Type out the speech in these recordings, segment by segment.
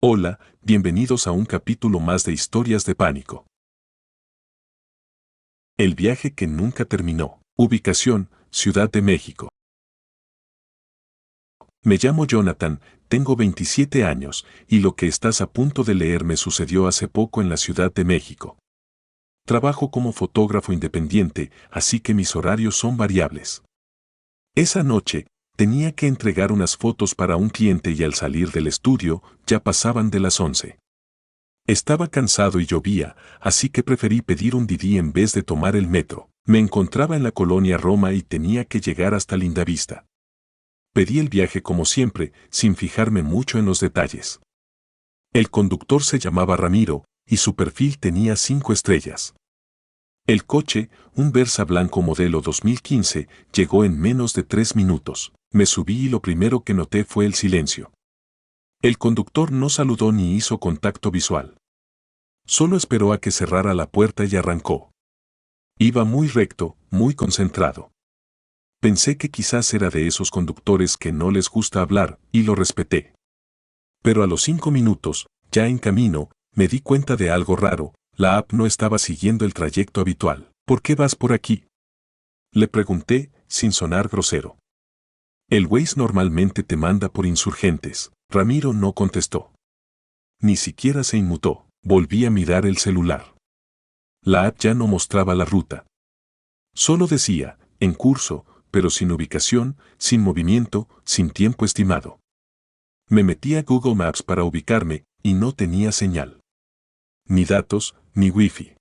Hola, bienvenidos a un capítulo más de Historias de Pánico. El viaje que nunca terminó. Ubicación, Ciudad de México. Me llamo Jonathan, tengo 27 años, y lo que estás a punto de leer me sucedió hace poco en la Ciudad de México. Trabajo como fotógrafo independiente, así que mis horarios son variables. Esa noche, tenía que entregar unas fotos para un cliente y al salir del estudio, ya pasaban de las 11. Estaba cansado y llovía, así que preferí pedir un Didi en vez de tomar el metro. Me encontraba en la colonia Roma y tenía que llegar hasta Lindavista. Pedí el viaje como siempre, sin fijarme mucho en los detalles. El conductor se llamaba Ramiro, y su perfil tenía 5 estrellas. El coche, un Versa blanco modelo 2015, llegó en menos de 3 minutos. Me subí y lo primero que noté fue el silencio. El conductor no saludó ni hizo contacto visual. Solo esperó a que cerrara la puerta y arrancó. Iba muy recto, muy concentrado. Pensé que quizás era de esos conductores que no les gusta hablar, y lo respeté. Pero a los 5 minutos, ya en camino, me di cuenta de algo raro. La app no estaba siguiendo el trayecto habitual. ¿Por qué vas por aquí?, le pregunté, sin sonar grosero. El Waze normalmente te manda por Insurgentes. Ramiro no contestó. Ni siquiera se inmutó. Volví a mirar el celular. La app ya no mostraba la ruta. Solo decía, en curso, pero sin ubicación, sin movimiento, sin tiempo estimado. Me metí a Google Maps para ubicarme, y no tenía señal. Ni datos, ni wifi.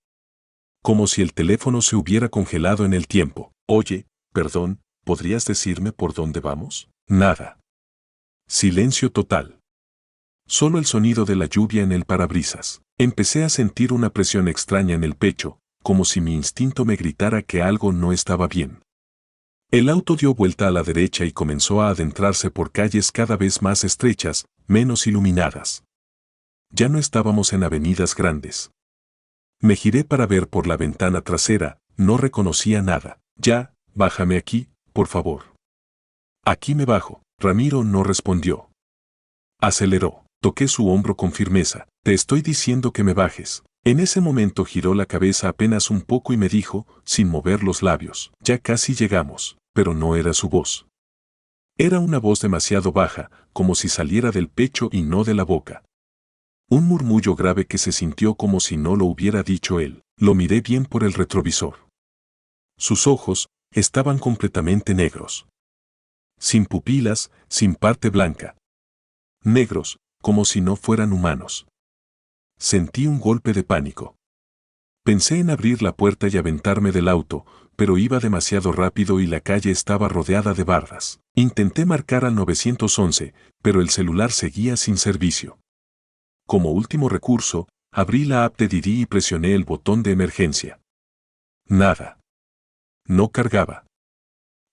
Como si el teléfono se hubiera congelado en el tiempo. Oye, perdón, ¿podrías decirme por dónde vamos? Nada. Silencio total. Solo el sonido de la lluvia en el parabrisas. Empecé a sentir una presión extraña en el pecho, como si mi instinto me gritara que algo no estaba bien. El auto dio vuelta a la derecha y comenzó a adentrarse por calles cada vez más estrechas, menos iluminadas. Ya no estábamos en avenidas grandes. Me giré para ver por la ventana trasera, no reconocía nada. Ya, bájame aquí, por favor. Aquí me bajo. Ramiro no respondió. Aceleró. Toqué su hombro con firmeza. Te estoy diciendo que me bajes. En ese momento giró la cabeza apenas un poco y me dijo, sin mover los labios, ya casi llegamos, pero no era su voz. Era una voz demasiado baja, como si saliera del pecho y no de la boca. Un murmullo grave que se sintió como si no lo hubiera dicho él. Lo miré bien por el retrovisor. Sus ojos estaban completamente negros. Sin pupilas, sin parte blanca. Negros, como si no fueran humanos. Sentí un golpe de pánico. Pensé en abrir la puerta y aventarme del auto, pero iba demasiado rápido y la calle estaba rodeada de bardas. Intenté marcar al 911, pero el celular seguía sin servicio. Como último recurso, abrí la app de Didi y presioné el botón de emergencia. Nada. No cargaba.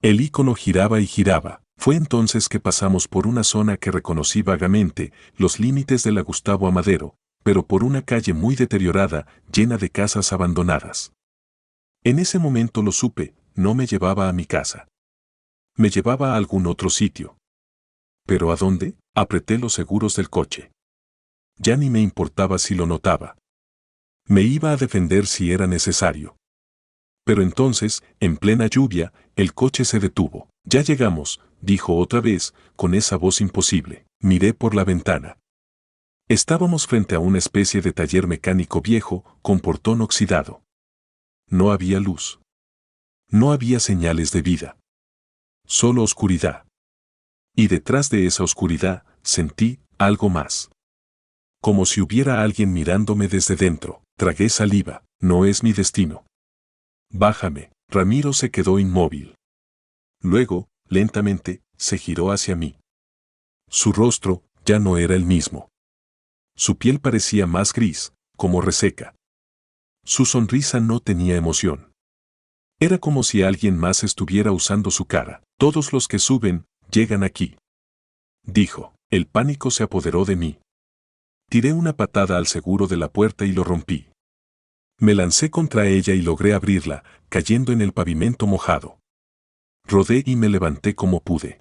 El icono giraba y giraba. Fue entonces que pasamos por una zona que reconocí vagamente, los límites de la Gustavo Amadero, pero por una calle muy deteriorada, llena de casas abandonadas. En ese momento lo supe, no me llevaba a mi casa. Me llevaba a algún otro sitio. ¿Pero a dónde? Apreté los seguros del coche. Ya ni me importaba si lo notaba. Me iba a defender si era necesario. Pero entonces, en plena lluvia, el coche se detuvo. Ya llegamos, dijo otra vez, con esa voz imposible. Miré por la ventana. Estábamos frente a una especie de taller mecánico viejo, con portón oxidado. No había luz. No había señales de vida. Solo oscuridad. Y detrás de esa oscuridad, sentí algo más. Como si hubiera alguien mirándome desde dentro. Tragué saliva. No es mi destino. Bájame. Ramiro se quedó inmóvil. Luego, lentamente, se giró hacia mí. Su rostro ya no era el mismo. Su piel parecía más gris, como reseca. Su sonrisa no tenía emoción. Era como si alguien más estuviera usando su cara. Todos los que suben, llegan aquí, dijo. El pánico se apoderó de mí. Tiré una patada al seguro de la puerta y lo rompí. Me lancé contra ella y logré abrirla, cayendo en el pavimento mojado. Rodé y me levanté como pude.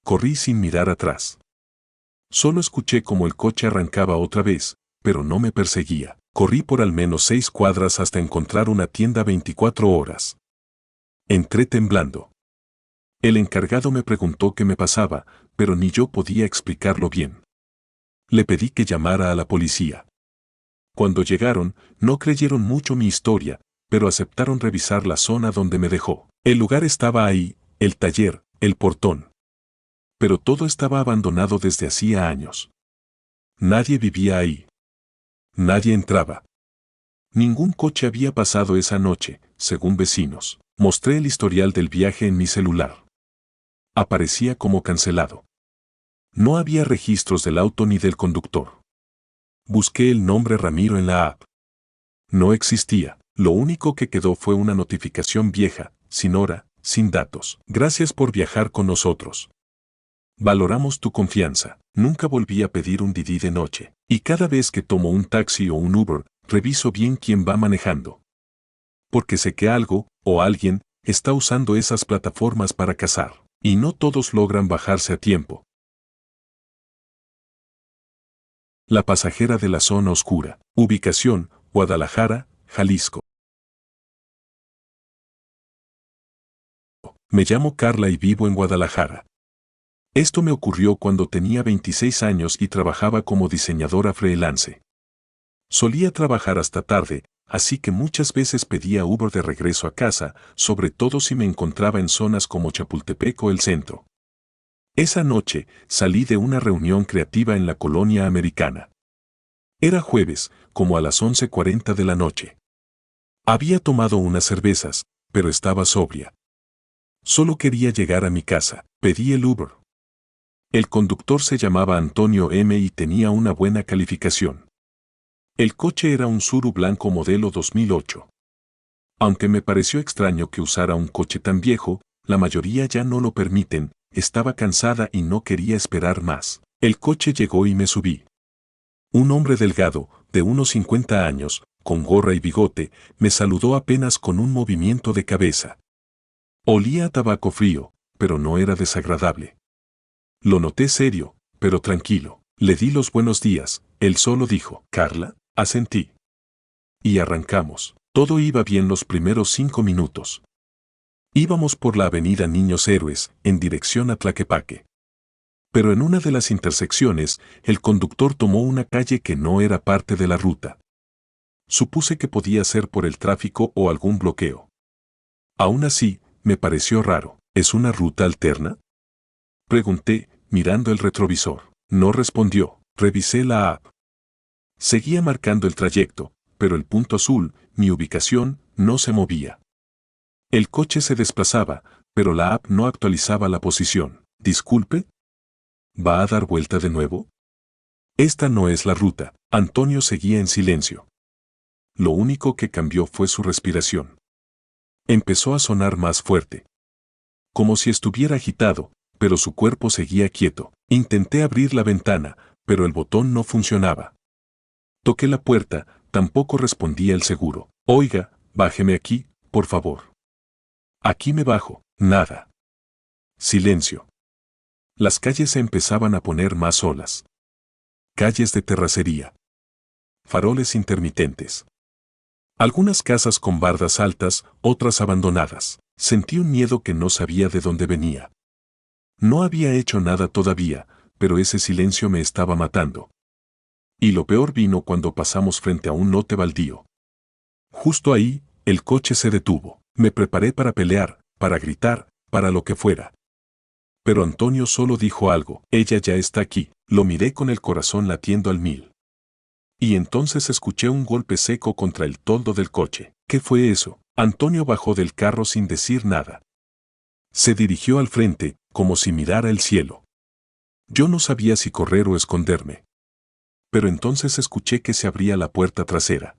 Corrí sin mirar atrás. Solo escuché cómo el coche arrancaba otra vez, pero no me perseguía. Corrí por al menos 6 cuadras hasta encontrar una tienda 24 horas. Entré temblando. El encargado me preguntó qué me pasaba, pero ni yo podía explicarlo bien. Le pedí que llamara a la policía. Cuando llegaron, no creyeron mucho mi historia, pero aceptaron revisar la zona donde me dejó. El lugar estaba ahí, el taller, el portón. Pero todo estaba abandonado desde hacía años. Nadie vivía ahí. Nadie entraba. Ningún coche había pasado esa noche, según vecinos. Mostré el historial del viaje en mi celular. Aparecía como cancelado. No había registros del auto ni del conductor. Busqué el nombre Ramiro en la app. No existía. Lo único que quedó fue una notificación vieja, sin hora, sin datos. Gracias por viajar con nosotros. Valoramos tu confianza. Nunca volví a pedir un Didi de noche. Y cada vez que tomo un taxi o un Uber, reviso bien quién va manejando. Porque sé que algo, o alguien, está usando esas plataformas para cazar. Y no todos logran bajarse a tiempo. La pasajera de la zona oscura. Ubicación, Guadalajara, Jalisco. Me llamo Carla y vivo en Guadalajara. Esto me ocurrió cuando tenía 26 años y trabajaba como diseñadora freelance. Solía trabajar hasta tarde, así que muchas veces pedía Uber de regreso a casa, sobre todo si me encontraba en zonas como Chapultepec o el centro. Esa noche, salí de una reunión creativa en la colonia americana. Era jueves, como a las 11:40 de la noche. Había tomado unas cervezas, pero estaba sobria. Solo quería llegar a mi casa. Pedí el Uber. El conductor se llamaba Antonio M. y tenía una buena calificación. El coche era un Tsuru blanco modelo 2008. Aunque me pareció extraño que usara un coche tan viejo, la mayoría ya no lo permiten, estaba cansada y no quería esperar más. El coche llegó y me subí. Un hombre delgado, de unos 50 años, con gorra y bigote, me saludó apenas con un movimiento de cabeza. Olía a tabaco frío, pero no era desagradable. Lo noté serio, pero tranquilo. Le di los buenos días, él solo dijo, «Carla», asentí. Y arrancamos. Todo iba bien los primeros 5 minutos. Íbamos por la avenida Niños Héroes, en dirección a Tlaquepaque. Pero en una de las intersecciones, el conductor tomó una calle que no era parte de la ruta. Supuse que podía ser por el tráfico o algún bloqueo. Aún así, me pareció raro. ¿Es una ruta alterna?, pregunté, mirando el retrovisor. No respondió. Revisé la app. Seguía marcando el trayecto, pero el punto azul, mi ubicación, no se movía. El coche se desplazaba, pero la app no actualizaba la posición. Disculpe. ¿Va a dar vuelta de nuevo? Esta no es la ruta. Antonio seguía en silencio. Lo único que cambió fue su respiración. Empezó a sonar más fuerte. Como si estuviera agitado, pero su cuerpo seguía quieto. Intenté abrir la ventana, pero el botón no funcionaba. Toqué la puerta, tampoco respondía el seguro. Oiga, bájeme aquí, por favor. Aquí me bajo. Nada. Silencio. Las calles se empezaban a poner más solas. Calles de terracería. Faroles intermitentes. Algunas casas con bardas altas, otras abandonadas. Sentí un miedo que no sabía de dónde venía. No había hecho nada todavía, pero ese silencio me estaba matando. Y lo peor vino cuando pasamos frente a un lote baldío. Justo ahí, el coche se detuvo. Me preparé para pelear, para gritar, para lo que fuera. Pero Antonio solo dijo algo. Ella ya está aquí. Lo miré con el corazón latiendo al 1000. Y entonces escuché un golpe seco contra el toldo del coche. ¿Qué fue eso? Antonio bajó del carro sin decir nada. Se dirigió al frente, como si mirara el cielo. Yo no sabía si correr o esconderme. Pero entonces escuché que se abría la puerta trasera.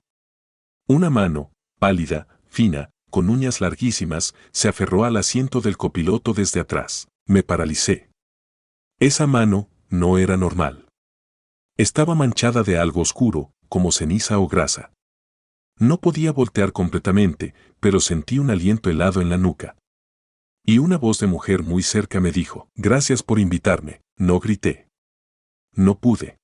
Una mano, pálida, fina, con uñas larguísimas, se aferró al asiento del copiloto desde atrás. Me paralicé. Esa mano no era normal. Estaba manchada de algo oscuro, como ceniza o grasa. No podía voltear completamente, pero sentí un aliento helado en la nuca. Y una voz de mujer muy cerca me dijo, «Gracias por invitarme». No grité. No pude.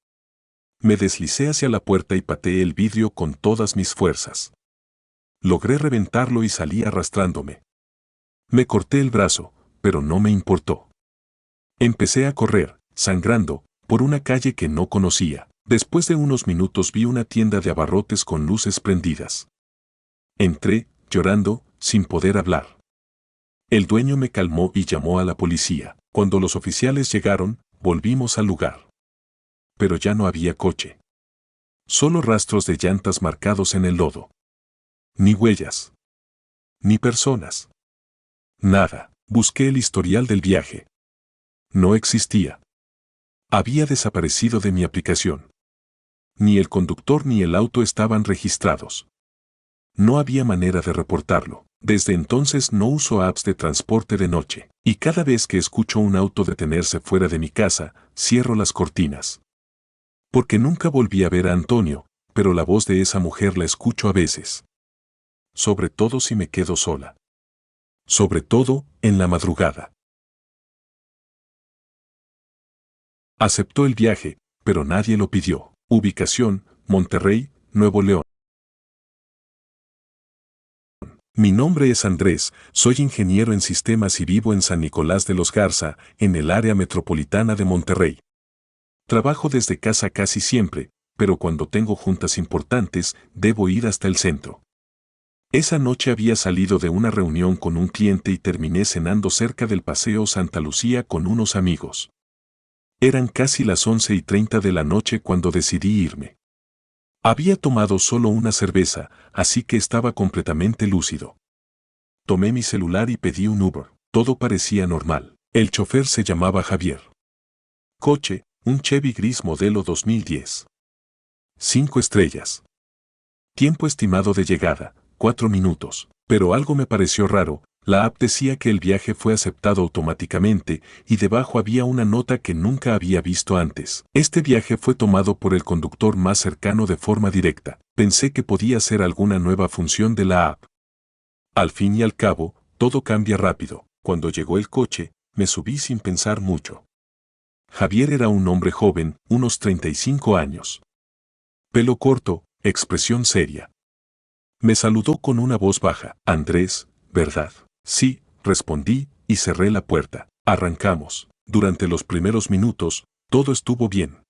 Me deslicé hacia la puerta y pateé el vidrio con todas mis fuerzas. Logré reventarlo y salí arrastrándome. Me corté el brazo, pero no me importó. Empecé a correr, sangrando, por una calle que no conocía. Después de unos minutos vi una tienda de abarrotes con luces prendidas. Entré, llorando, sin poder hablar. El dueño me calmó y llamó a la policía. Cuando los oficiales llegaron, volvimos al lugar. Pero ya no había coche. Solo rastros de llantas marcados en el lodo. Ni huellas. Ni personas. Nada. Busqué el historial del viaje. No existía. Había desaparecido de mi aplicación. Ni el conductor ni el auto estaban registrados. No había manera de reportarlo. Desde entonces no uso apps de transporte de noche. Y cada vez que escucho un auto detenerse fuera de mi casa, cierro las cortinas. Porque nunca volví a ver a Antonio, pero la voz de esa mujer la escucho a veces. Sobre todo si me quedo sola. Sobre todo, en la madrugada. Aceptó el viaje, pero nadie lo pidió. Ubicación, Monterrey, Nuevo León. Mi nombre es Andrés, soy ingeniero en sistemas y vivo en San Nicolás de los Garza, en el área metropolitana de Monterrey. Trabajo desde casa casi siempre, pero cuando tengo juntas importantes, debo ir hasta el centro. Esa noche había salido de una reunión con un cliente y terminé cenando cerca del Paseo Santa Lucía con unos amigos. Eran casi las 11:30 de la noche cuando decidí irme. Había tomado solo una cerveza, así que estaba completamente lúcido. Tomé mi celular y pedí un Uber. Todo parecía normal. El chofer se llamaba Javier. Coche, un Chevy gris modelo 2010. 5 estrellas. Tiempo estimado de llegada, 4 minutos. Pero algo me pareció raro. La app decía que el viaje fue aceptado automáticamente y debajo había una nota que nunca había visto antes. Este viaje fue tomado por el conductor más cercano de forma directa. Pensé que podía ser alguna nueva función de la app. Al fin y al cabo, todo cambia rápido. Cuando llegó el coche, me subí sin pensar mucho. Javier era un hombre joven, unos 35 años. Pelo corto, expresión seria. Me saludó con una voz baja. Andrés, ¿verdad? Sí, respondí, y cerré la puerta. Arrancamos. Durante los primeros minutos, todo estuvo bien.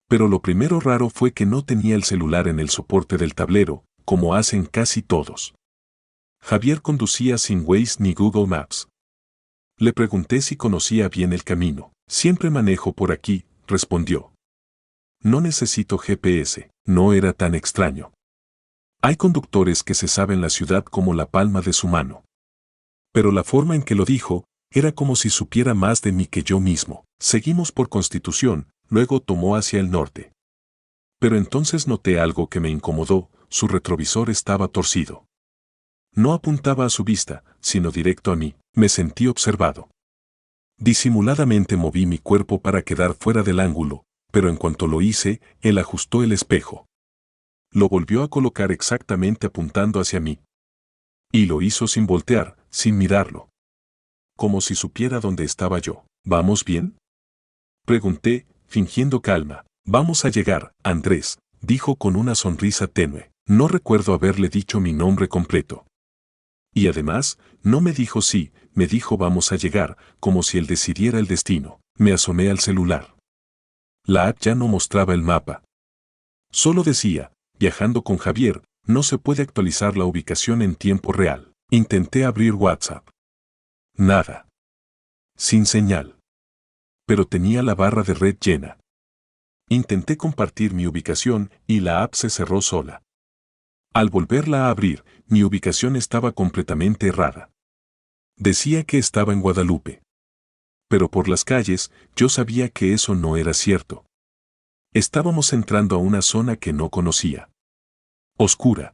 Pero lo primero raro fue que no tenía el celular en el soporte del tablero, como hacen casi todos. Javier conducía sin Waze ni Google Maps. Le pregunté si conocía bien el camino. Siempre manejo por aquí, respondió. No necesito GPS, no era tan extraño. Hay conductores que se saben la ciudad como la palma de su mano. Pero la forma en que lo dijo, era como si supiera más de mí que yo mismo. Seguimos por Constitución, luego tomó hacia el norte. Pero entonces noté algo que me incomodó, su retrovisor estaba torcido. No apuntaba a su vista, sino directo a mí. Me sentí observado. Disimuladamente moví mi cuerpo para quedar fuera del ángulo, pero en cuanto lo hice, él ajustó el espejo. Lo volvió a colocar exactamente apuntando hacia mí. Y lo hizo sin voltear, sin mirarlo. Como si supiera dónde estaba yo. ¿Vamos bien? Pregunté, fingiendo calma. Vamos a llegar, Andrés, dijo con una sonrisa tenue. No recuerdo haberle dicho mi nombre completo. Y además, no me dijo sí, me dijo vamos a llegar, como si él decidiera el destino. Me asomé al celular. La app ya no mostraba el mapa. Solo decía, viajando con Javier, no se puede actualizar la ubicación en tiempo real. Intenté abrir WhatsApp. Nada. Sin señal. Pero tenía la barra de red llena. Intenté compartir mi ubicación y la app se cerró sola. Al volverla a abrir, mi ubicación estaba completamente errada. Decía que estaba en Guadalupe. Pero por las calles, yo sabía que eso no era cierto. Estábamos entrando a una zona que no conocía. Oscura.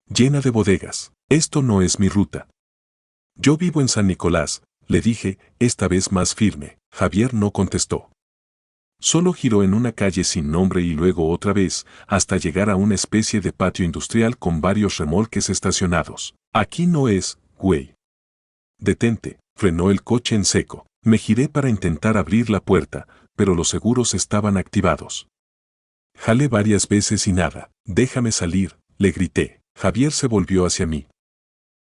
Llena de bodegas. Esto no es mi ruta. Yo vivo en San Nicolás, le dije, esta vez más firme. Javier no contestó. Solo giró en una calle sin nombre y luego otra vez, hasta llegar a una especie de patio industrial con varios remolques estacionados. Aquí no es, güey. Detente, frenó el coche en seco. Me giré para intentar abrir la puerta, pero los seguros estaban activados. Jalé varias veces y nada. «Déjame salir», le grité. Javier se volvió hacia mí.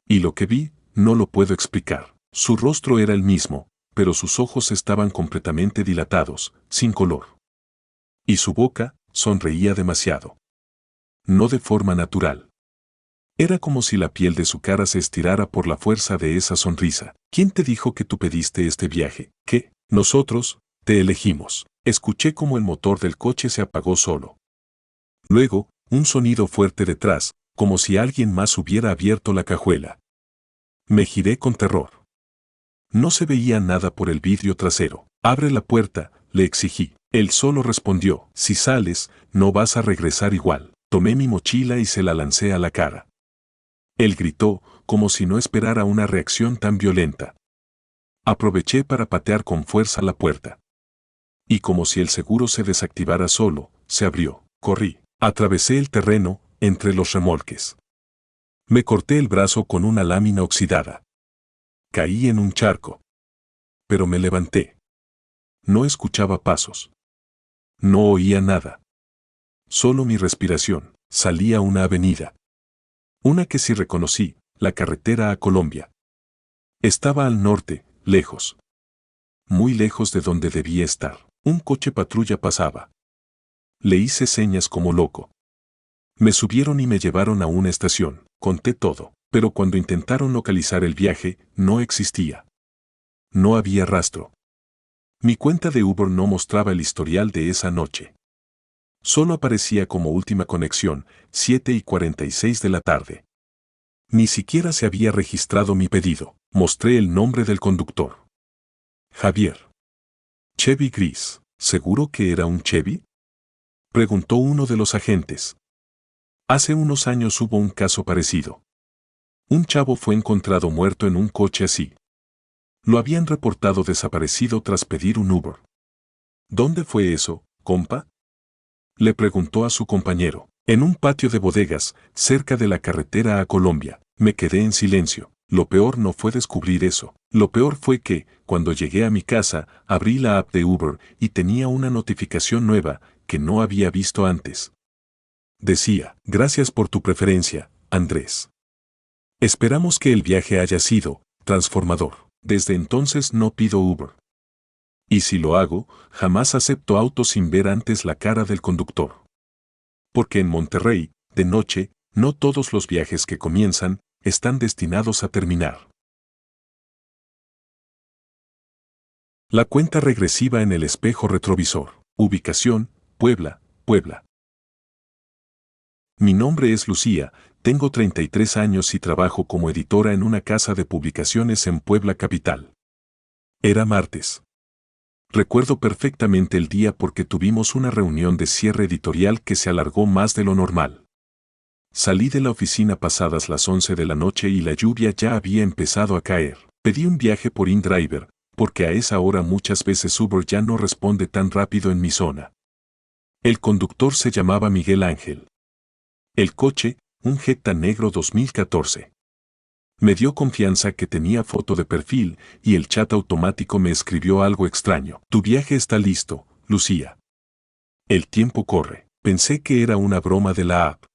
Y lo que vi, no lo puedo explicar. Su rostro era el mismo, pero sus ojos estaban completamente dilatados, sin color. Y su boca sonreía demasiado. No de forma natural. Era como si la piel de su cara se estirara por la fuerza de esa sonrisa. «¿Quién te dijo que tú pediste este viaje? ¿Qué? Nosotros te elegimos». Escuché como el motor del coche se apagó solo. Luego, un sonido fuerte detrás, como si alguien más hubiera abierto la cajuela. Me giré con terror. No se veía nada por el vidrio trasero. «Abre la puerta», le exigí. Él solo respondió: «Si sales, no vas a regresar igual». Tomé mi mochila y se la lancé a la cara. Él gritó, como si no esperara una reacción tan violenta. Aproveché para patear con fuerza la puerta. Y como si el seguro se desactivara solo, se abrió. Corrí. Atravesé el terreno, entre los remolques. Me corté el brazo con una lámina oxidada. Caí en un charco. Pero me levanté. No escuchaba pasos. No oía nada. Solo mi respiración. Salí a una avenida. Una que sí reconocí, la carretera a Colombia. Estaba al norte, lejos. Muy lejos de donde debía estar. Un coche patrulla pasaba. Le hice señas como loco. Me subieron y me llevaron a una estación. Conté todo, pero cuando intentaron localizar el viaje, no existía. No había rastro. Mi cuenta de Uber no mostraba el historial de esa noche. Solo aparecía como última conexión, 7:46 de la tarde. Ni siquiera se había registrado mi pedido. Mostré el nombre del conductor. Javier. Chevy gris. ¿Seguro que era un Chevy?, preguntó uno de los agentes. Hace unos años hubo un caso parecido. Un chavo fue encontrado muerto en un coche así. Lo habían reportado desaparecido tras pedir un Uber. ¿Dónde fue eso, compa?, le preguntó a su compañero. En un patio de bodegas, cerca de la carretera a Colombia. Me quedé en silencio. Lo peor no fue descubrir eso. Lo peor fue que, cuando llegué a mi casa, abrí la app de Uber y tenía una notificación nueva que no había visto antes. Decía: «Gracias por tu preferencia, Andrés. Esperamos que el viaje haya sido transformador. Desde entonces no pido Uber. Y si lo hago, jamás acepto autos sin ver antes la cara del conductor. Porque en Monterrey, de noche, no todos los viajes que comienzan están destinados a terminar». La cuenta regresiva en el espejo retrovisor. Ubicación: Puebla, Puebla. Mi nombre es Lucía, tengo 33 años y trabajo como editora en una casa de publicaciones en Puebla capital. Era martes. Recuerdo perfectamente el día porque tuvimos una reunión de cierre editorial que se alargó más de lo normal. Salí de la oficina pasadas las 11 de la noche y la lluvia ya había empezado a caer. Pedí un viaje por InDriver, porque a esa hora muchas veces Uber ya no responde tan rápido en mi zona. El conductor se llamaba Miguel Ángel. El coche, un Jetta negro 2014. Me dio confianza que tenía foto de perfil y el chat automático me escribió algo extraño. «Tu viaje está listo, Lucía. El tiempo corre». Pensé que era una broma de la app.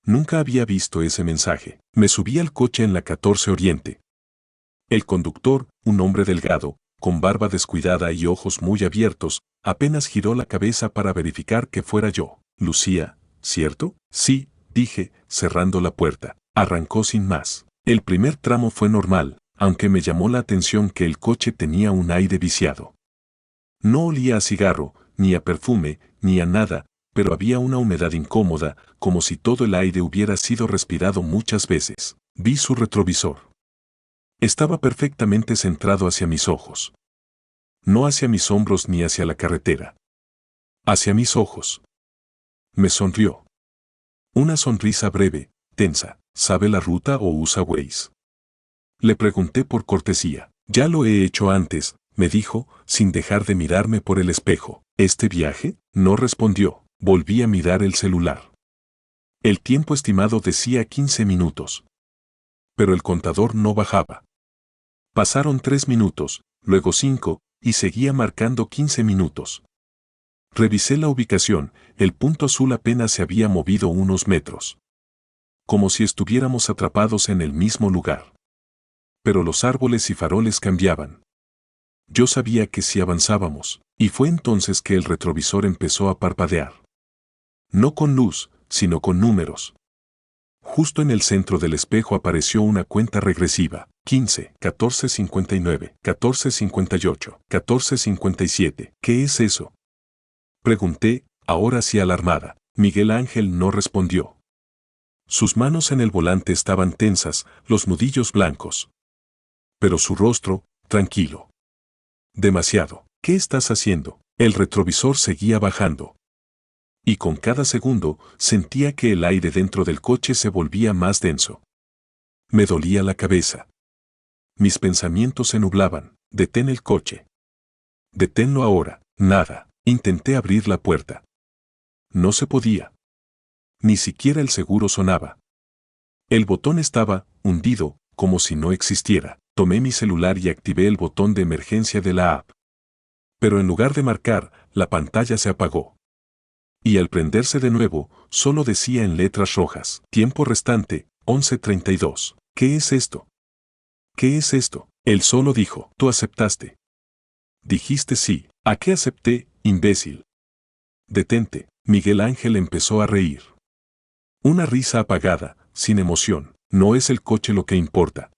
Nunca había visto ese mensaje. Me subí al coche en la 14 Oriente. El conductor, un hombre delgado, con barba descuidada y ojos muy abiertos, apenas giró la cabeza para verificar que fuera yo. «Lucía, ¿cierto?». «Sí», dije, cerrando la puerta. Arrancó sin más. El primer tramo fue normal, aunque me llamó la atención que el coche tenía un aire viciado. No olía a cigarro, ni a perfume, ni a nada, pero había una humedad incómoda, como si todo el aire hubiera sido respirado muchas veces. Vi su retrovisor. Estaba perfectamente centrado hacia mis ojos. No hacia mis hombros ni hacia la carretera. Hacia mis ojos. Me sonrió. Una sonrisa breve, tensa. «¿Sabe la ruta o usa Waze?», le pregunté por cortesía. «Ya lo he hecho antes», me dijo, sin dejar de mirarme por el espejo. «¿Este viaje?». No respondió. Volví a mirar el celular. El tiempo estimado decía 15 minutos. Pero el contador no bajaba. Pasaron 3 minutos, luego 5, y seguía marcando 15 minutos. Revisé la ubicación, el punto azul apenas se había movido unos metros. Como si estuviéramos atrapados en el mismo lugar. Pero los árboles y faroles cambiaban. Yo sabía que si avanzábamos, y fue entonces que el retrovisor empezó a parpadear. No con luz, sino con números. Justo en el centro del espejo apareció una cuenta regresiva. 15, 14:59, 14:58, 14:57. ¿Qué es eso? Pregunté, ahora sí alarmada. Miguel Ángel no respondió. Sus manos en el volante estaban tensas, los nudillos blancos. Pero su rostro, tranquilo. Demasiado. ¿Qué estás haciendo? El retrovisor seguía bajando. Y con cada segundo sentía que el aire dentro del coche se volvía más denso. Me dolía la cabeza. Mis pensamientos se nublaban. Detén el coche. Deténlo ahora. Nada. Intenté abrir la puerta. No se podía. Ni siquiera el seguro sonaba. El botón estaba hundido, como si no existiera. Tomé mi celular y activé el botón de emergencia de la app. Pero en lugar de marcar, la pantalla se apagó. Y al prenderse de nuevo, solo decía en letras rojas: tiempo restante, 11:32. ¿Qué es esto? ¿Qué es esto? Él solo dijo: tú aceptaste. Dijiste sí. ¿A qué acepté, imbécil? Detente. Miguel Ángel empezó a reír. Una risa apagada, sin emoción. No es el coche lo que importa.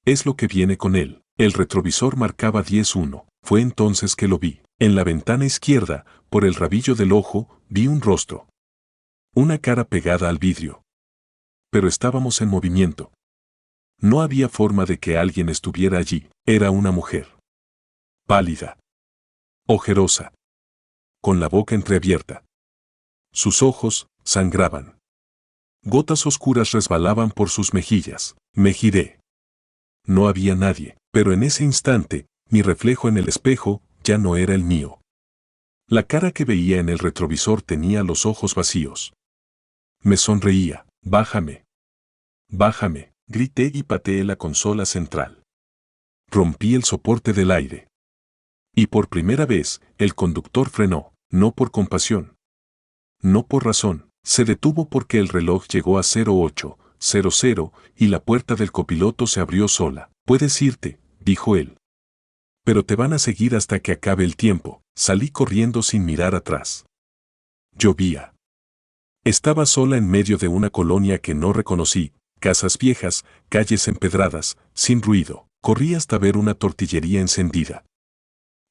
Es lo que viene con él. El retrovisor marcaba 10:1. Fue entonces que lo vi. En la ventana izquierda, por el rabillo del ojo, vi un rostro. Una cara pegada al vidrio. Pero estábamos en movimiento. No había forma de que alguien estuviera allí. Era una mujer. Pálida. Ojerosa. Con la boca entreabierta. Sus ojos sangraban. Gotas oscuras resbalaban por sus mejillas. Me giré. No había nadie, pero en ese instante, mi reflejo en el espejo ya no era el mío. La cara que veía en el retrovisor tenía los ojos vacíos. Me sonreía. Bájame. Bájame, grité y pateé la consola central. Rompí el soporte del aire. Y por primera vez, el conductor frenó, no por compasión. No por razón. Se detuvo porque el reloj llegó a 08:00 y la puerta del copiloto se abrió sola. Puedes irte, dijo él. Pero te van a seguir hasta que acabe el tiempo. Salí corriendo sin mirar atrás. Llovía. Estaba sola en medio de una colonia que no reconocí, casas viejas, calles empedradas, sin ruido. Corrí hasta ver una tortillería encendida.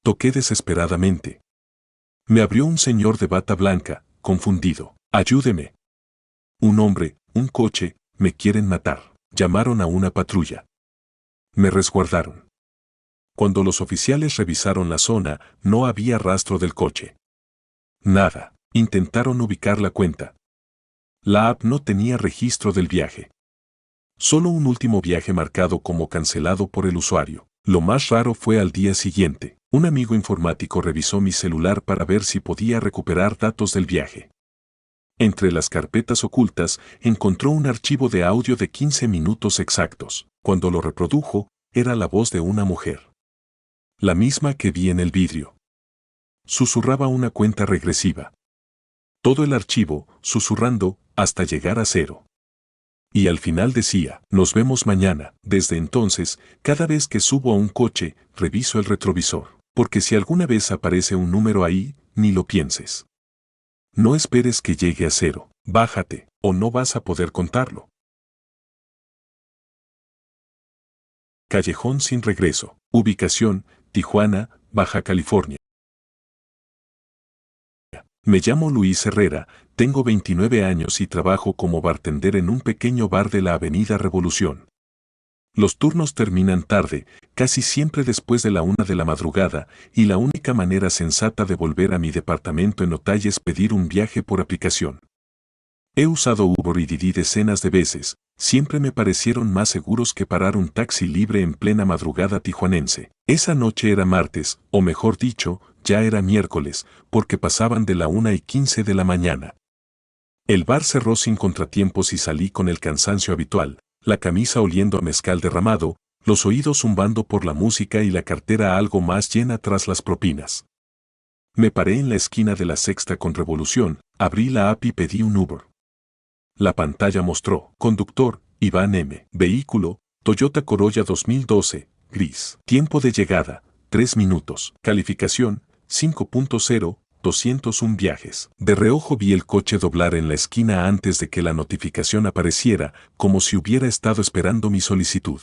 Toqué desesperadamente. Me abrió un señor de bata blanca, confundido. Ayúdeme. Un hombre, un coche, me quieren matar. Llamaron a una patrulla. Me resguardaron. Cuando los oficiales revisaron la zona, no había rastro del coche. Nada. Intentaron ubicar la cuenta. La app no tenía registro del viaje. Solo un último viaje marcado como cancelado por el usuario. Lo más raro fue al día siguiente. Un amigo informático revisó mi celular para ver si podía recuperar datos del viaje. Entre las carpetas ocultas, encontró un archivo de audio de 15 minutos exactos. Cuando lo reprodujo, era la voz de una mujer. La misma que vi en el vidrio. Susurraba una cuenta regresiva. Todo el archivo, susurrando, hasta llegar a 0. Y al final decía: nos vemos mañana. Desde entonces, cada vez que subo a un coche, reviso el retrovisor. Porque si alguna vez aparece un número ahí, ni lo pienses. No esperes que llegue a 0. Bájate, o no vas a poder contarlo. Callejón sin regreso. Ubicación: Tijuana, Baja California. Me llamo Luis Herrera, tengo 29 años y trabajo como bartender en un pequeño bar de la Avenida Revolución. Los turnos terminan tarde, casi siempre después de la 1 de la madrugada, y la única manera sensata de volver a mi departamento en Otay es pedir un viaje por aplicación. He usado Uber y Didi decenas de veces, siempre me parecieron más seguros que parar un taxi libre en plena madrugada tijuanense. Esa noche era martes, o mejor dicho, ya era miércoles, porque pasaban de la 1:15 de la mañana. El bar cerró sin contratiempos y salí con el cansancio habitual, la camisa oliendo a mezcal derramado, los oídos zumbando por la música y la cartera algo más llena tras las propinas. Me paré en la esquina de la Sexta con Revolución, abrí la app y pedí un Uber. La pantalla mostró: conductor, Iván M. Vehículo, Toyota Corolla 2012, gris. Tiempo de llegada, 3 minutos. Calificación, 5.0, 201 viajes. De reojo vi el coche doblar en la esquina antes de que la notificación apareciera, como si hubiera estado esperando mi solicitud.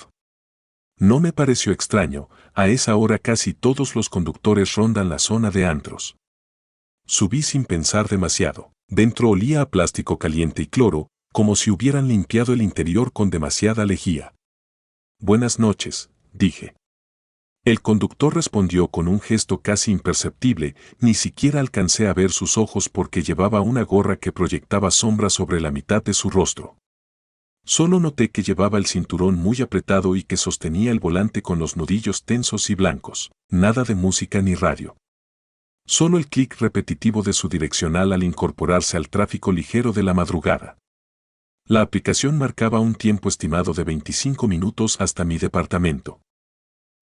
No me pareció extraño, a esa hora casi todos los conductores rondan la zona de antros. Subí sin pensar demasiado. Dentro olía a plástico caliente y cloro, como si hubieran limpiado el interior con demasiada lejía. Buenas noches, dije. El conductor respondió con un gesto casi imperceptible, ni siquiera alcancé a ver sus ojos porque llevaba una gorra que proyectaba sombra sobre la mitad de su rostro. Solo noté que llevaba el cinturón muy apretado y que sostenía el volante con los nudillos tensos y blancos. Nada de música ni radio. Solo el clic repetitivo de su direccional al incorporarse al tráfico ligero de la madrugada. La aplicación marcaba un tiempo estimado de 25 minutos hasta mi departamento.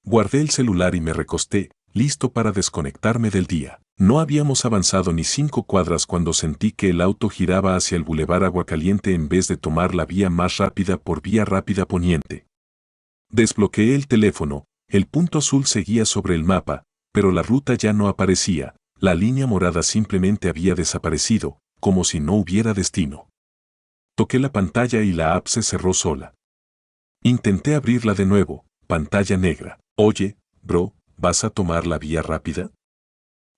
Guardé el celular y me recosté, listo para desconectarme del día. No habíamos avanzado ni 5 cuadras cuando sentí que el auto giraba hacia el Boulevard Aguacaliente en vez de tomar la vía más rápida por Vía Rápida Poniente. Desbloqueé el teléfono, el punto azul seguía sobre el mapa, pero la ruta ya no aparecía, la línea morada simplemente había desaparecido, como si no hubiera destino. Toqué la pantalla y la app se cerró sola. Intenté abrirla de nuevo, pantalla negra. Oye, bro, ¿vas a tomar la vía rápida?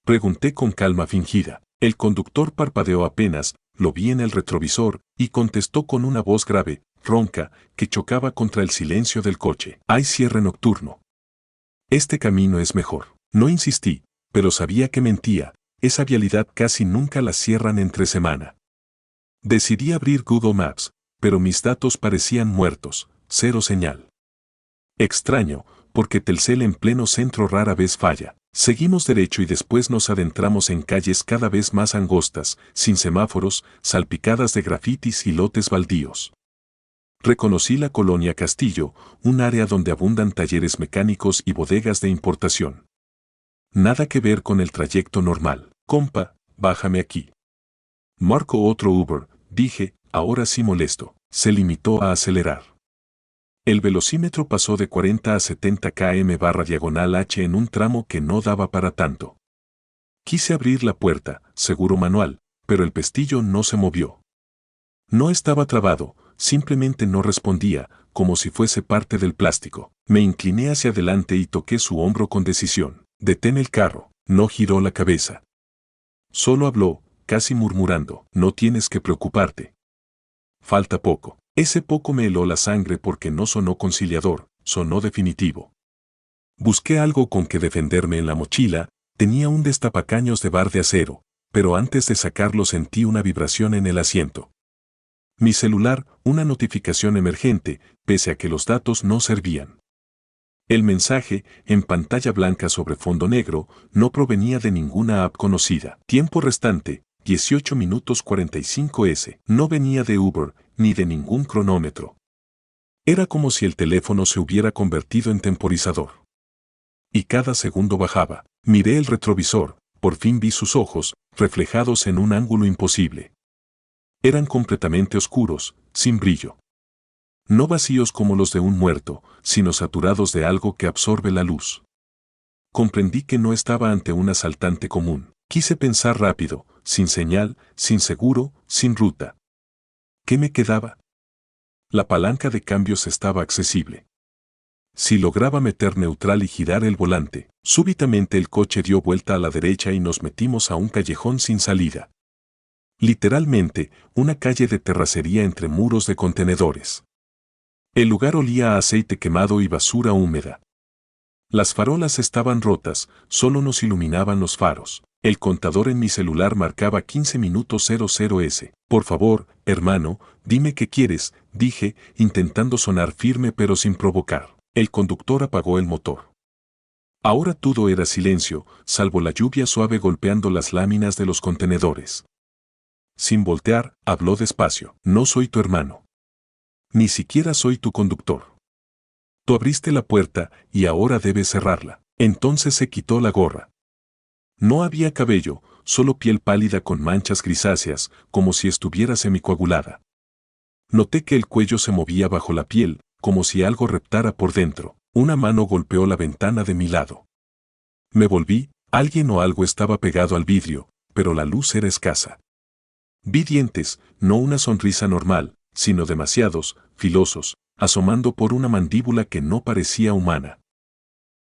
Pregunté con calma fingida. El conductor parpadeó apenas, lo vi en el retrovisor, y contestó con una voz grave, ronca, que chocaba contra el silencio del coche. Hay cierre nocturno. Este camino es mejor. No insistí, pero sabía que mentía, esa vialidad casi nunca la cierran entre semana. Decidí abrir Google Maps, pero mis datos parecían muertos, cero señal. Extraño, porque Telcel en pleno centro rara vez falla. Seguimos derecho y después nos adentramos en calles cada vez más angostas, sin semáforos, salpicadas de grafitis y lotes baldíos. Reconocí la colonia Castillo, un área donde abundan talleres mecánicos y bodegas de importación. Nada que ver con el trayecto normal. Compa, bájame aquí. Marco otro Uber, dije, ahora sí molesto. Se limitó a acelerar. El velocímetro pasó de 40 a 70 km/h en un tramo que no daba para tanto. Quise abrir la puerta, seguro manual, pero el pestillo no se movió. No estaba trabado, simplemente no respondía, como si fuese parte del plástico. Me incliné hacia adelante y toqué su hombro con decisión. Detén el carro. No giró la cabeza. Solo habló, casi murmurando, no tienes que preocuparte. Falta poco. Ese poco me heló la sangre porque no sonó conciliador, sonó definitivo. Busqué algo con que defenderme en la mochila, tenía un destapacaños de bar de acero, pero antes de sacarlo sentí una vibración en el asiento. Mi celular, una notificación emergente, pese a que los datos no servían. El mensaje, en pantalla blanca sobre fondo negro, no provenía de ninguna app conocida. Tiempo restante, 18 minutos 45 s. No venía de Uber, ni de ningún cronómetro. Era como si el teléfono se hubiera convertido en temporizador. Y cada segundo bajaba. Miré el retrovisor, por fin vi sus ojos, reflejados en un ángulo imposible. Eran completamente oscuros, sin brillo. No vacíos como los de un muerto, sino saturados de algo que absorbe la luz. Comprendí que no estaba ante un asaltante común. Quise pensar rápido, sin señal, sin seguro, sin ruta. ¿Qué me quedaba? La palanca de cambios estaba accesible. Si lograba meter neutral y girar el volante, súbitamente el coche dio vuelta a la derecha y nos metimos a un callejón sin salida. Literalmente, una calle de terracería entre muros de contenedores. El lugar olía a aceite quemado y basura húmeda. Las farolas estaban rotas, solo nos iluminaban los faros. El contador en mi celular marcaba 15 minutos 00 s. Por favor, hermano, dime qué quieres, dije, intentando sonar firme pero sin provocar. El conductor apagó el motor. Ahora todo era silencio, salvo la lluvia suave golpeando las láminas de los contenedores. Sin voltear, habló despacio. No soy tu hermano. Ni siquiera soy tu conductor. Tú abriste la puerta y ahora debes cerrarla. Entonces se quitó la gorra. No había cabello, solo piel pálida con manchas grisáceas, como si estuviera semicoagulada. Noté que el cuello se movía bajo la piel, como si algo reptara por dentro. Una mano golpeó la ventana de mi lado. Me volví, alguien o algo estaba pegado al vidrio, pero la luz era escasa. Vi dientes, no una sonrisa normal, sino demasiados, filosos, asomando por una mandíbula que no parecía humana.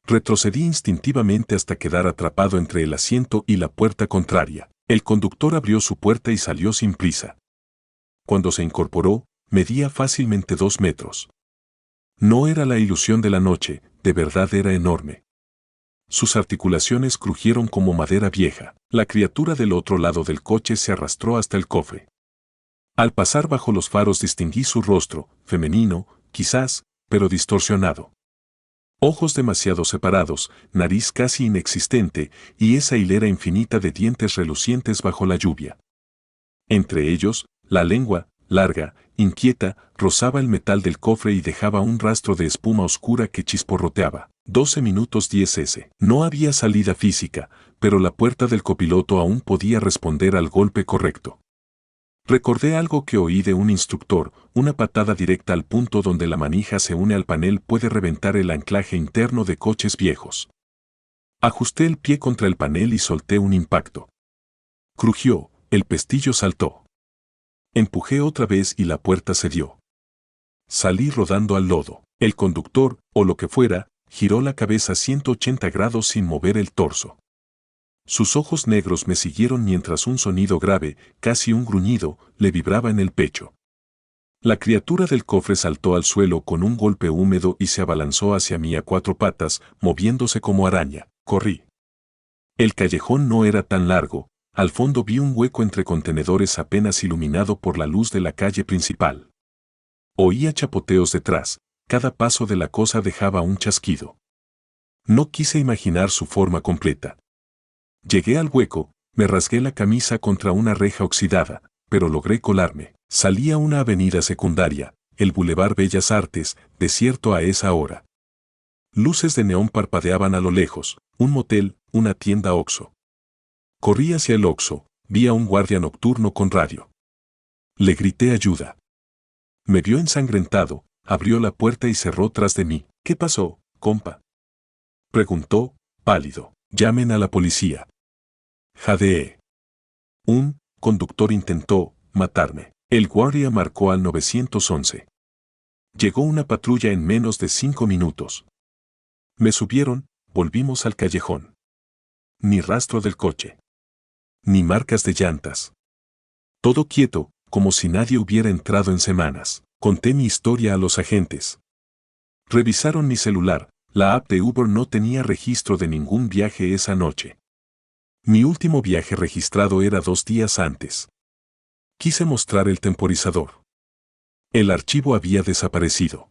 Retrocedí instintivamente hasta quedar atrapado entre el asiento y la puerta contraria. El conductor abrió su puerta y salió sin prisa. Cuando se incorporó, medía fácilmente 2 metros. No era la ilusión de la noche, de verdad era enorme. Sus articulaciones crujieron como madera vieja. La criatura del otro lado del coche se arrastró hasta el cofre. Al pasar bajo los faros distinguí su rostro, femenino, quizás, pero distorsionado. Ojos demasiado separados, nariz casi inexistente y esa hilera infinita de dientes relucientes bajo la lluvia. Entre ellos, la lengua, larga, inquieta, rozaba el metal del cofre y dejaba un rastro de espuma oscura que chisporroteaba. 12 minutos 10 No había salida física, pero la puerta del copiloto aún podía responder al golpe correcto. Recordé algo que oí de un instructor, una patada directa al punto donde la manija se une al panel puede reventar el anclaje interno de coches viejos. Ajusté el pie contra el panel y solté un impacto. Crujió, el pestillo saltó. Empujé otra vez y la puerta cedió. Salí rodando al lodo. El conductor, o lo que fuera, giró la cabeza 180 grados sin mover el torso. Sus ojos negros me siguieron mientras un sonido grave, casi un gruñido, le vibraba en el pecho. La criatura del cofre saltó al suelo con un golpe húmedo y se abalanzó hacia mí a 4 patas, moviéndose como araña. Corrí. El callejón no era tan largo, al fondo vi un hueco entre contenedores apenas iluminado por la luz de la calle principal. Oía chapoteos detrás, cada paso de la cosa dejaba un chasquido. No quise imaginar su forma completa. Llegué al hueco, me rasgué la camisa contra una reja oxidada, pero logré colarme. Salí a una avenida secundaria, el Boulevard Bellas Artes, desierto a esa hora. Luces de neón parpadeaban a lo lejos, un motel, una tienda Oxxo. Corrí hacia el Oxxo, vi a un guardia nocturno con radio. Le grité ayuda. Me vio ensangrentado, abrió la puerta y cerró tras de mí. ¿Qué pasó, compa?, preguntó, pálido. Llamen a la policía. Jadeé. Un conductor intentó matarme. El guardia marcó al 911. Llegó una patrulla en menos de 5 minutos. Me subieron, volvimos al callejón. Ni rastro del coche. Ni marcas de llantas. Todo quieto, como si nadie hubiera entrado en semanas. Conté mi historia a los agentes. Revisaron mi celular, la app de Uber no tenía registro de ningún viaje esa noche. Mi último viaje registrado era 2 días antes. Quise mostrar el temporizador. El archivo había desaparecido.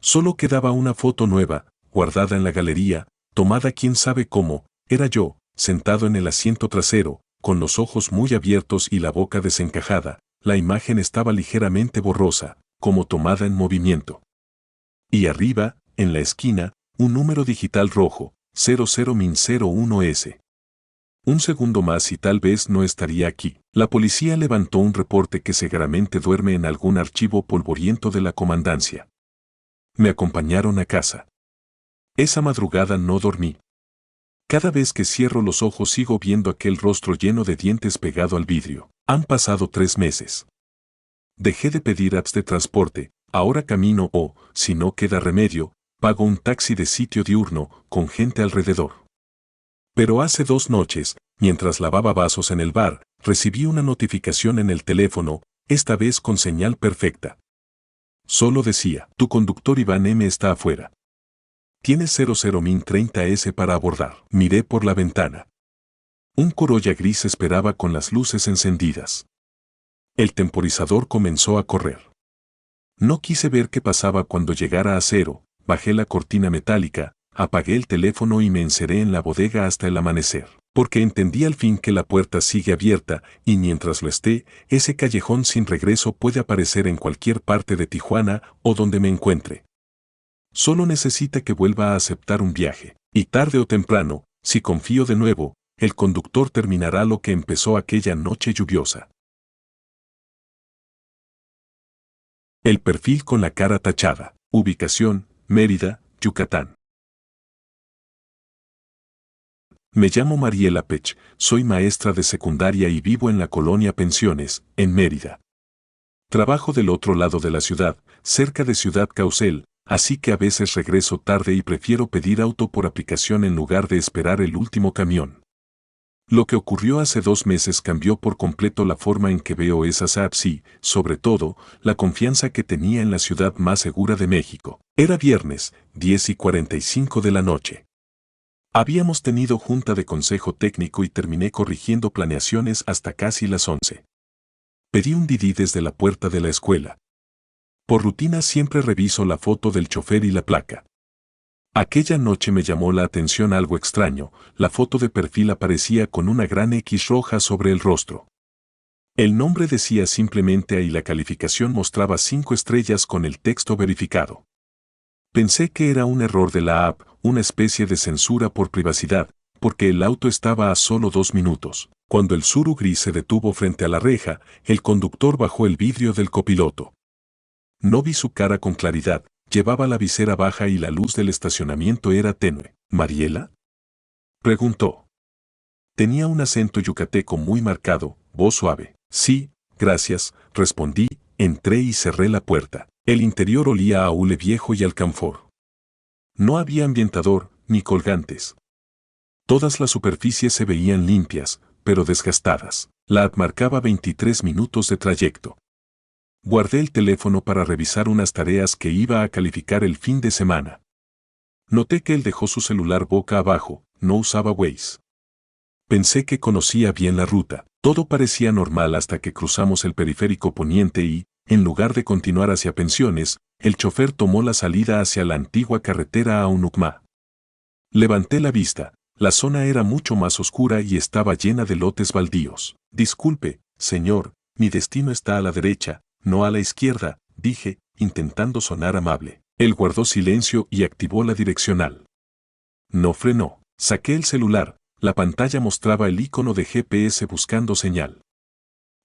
Solo quedaba una foto nueva, guardada en la galería, tomada quién sabe cómo, era yo, sentado en el asiento trasero, con los ojos muy abiertos y la boca desencajada. La imagen estaba ligeramente borrosa, como tomada en movimiento. Y arriba, en la esquina, un número digital rojo, 00-01S. Un segundo más y tal vez no estaría aquí. La policía levantó un reporte que seguramente duerme en algún archivo polvoriento de la comandancia. Me acompañaron a casa. Esa madrugada no dormí. Cada vez que cierro los ojos sigo viendo aquel rostro lleno de dientes pegado al vidrio. Han pasado 3 meses. Dejé de pedir apps de transporte, ahora camino o, si no queda remedio, pago un taxi de sitio diurno, con gente alrededor. Pero hace 2 noches, mientras lavaba vasos en el bar, recibí una notificación en el teléfono, esta vez con señal perfecta. Solo decía, tu conductor Iván M. está afuera. Tienes 00-30S para abordar. Miré por la ventana. Un Corolla gris esperaba con las luces encendidas. El temporizador comenzó a correr. No quise ver qué pasaba cuando llegara a 0, bajé la cortina metálica, apagué el teléfono y me encerré en la bodega hasta el amanecer, porque entendí al fin que la puerta sigue abierta y mientras lo esté, ese callejón sin regreso puede aparecer en cualquier parte de Tijuana o donde me encuentre. Solo necesita que vuelva a aceptar un viaje. Y tarde o temprano, si confío de nuevo, el conductor terminará lo que empezó aquella noche lluviosa. El perfil con la cara tachada. Ubicación, Mérida, Yucatán. Me llamo Mariela Pech, soy maestra de secundaria y vivo en la colonia Pensiones, en Mérida. Trabajo del otro lado de la ciudad, cerca de Ciudad Caucel, así que a veces regreso tarde y prefiero pedir auto por aplicación en lugar de esperar el último camión. Lo que ocurrió hace 2 meses cambió por completo la forma en que veo esas apps y, sobre todo, la confianza que tenía en la ciudad más segura de México. Era viernes, 10:45 de la noche. Habíamos tenido junta de consejo técnico y terminé corrigiendo planeaciones hasta casi las 11. Pedí un Didi desde la puerta de la escuela. Por rutina siempre reviso la foto del chofer y la placa. Aquella noche me llamó la atención algo extraño, la foto de perfil aparecía con una gran X roja sobre el rostro. El nombre decía simplemente A y la calificación mostraba 5 estrellas con el texto verificado. Pensé que era un error de la app, una especie de censura por privacidad, porque el auto estaba a solo 2 minutos. Cuando el Tsuru gris se detuvo frente a la reja, el conductor bajó el vidrio del copiloto. No vi su cara con claridad, llevaba la visera baja y la luz del estacionamiento era tenue. ¿Mariela?, preguntó. Tenía un acento yucateco muy marcado, voz suave. Sí, gracias, respondí, entré y cerré la puerta. El interior olía a hule viejo y alcanfor. No había ambientador, ni colgantes. Todas las superficies se veían limpias, pero desgastadas. La app marcaba 23 minutos de trayecto. Guardé el teléfono para revisar unas tareas que iba a calificar el fin de semana. Noté que él dejó su celular boca abajo, no usaba Waze. Pensé que conocía bien la ruta. Todo parecía normal hasta que cruzamos el periférico poniente y, en lugar de continuar hacia Pensiones, el chofer tomó la salida hacia la antigua carretera a Unucma. Levanté la vista. La zona era mucho más oscura y estaba llena de lotes baldíos. Disculpe, señor, mi destino está a la derecha, no a la izquierda, dije, intentando sonar amable. Él guardó silencio y activó la direccional. No frenó. Saqué el celular. La pantalla mostraba el icono de GPS buscando señal.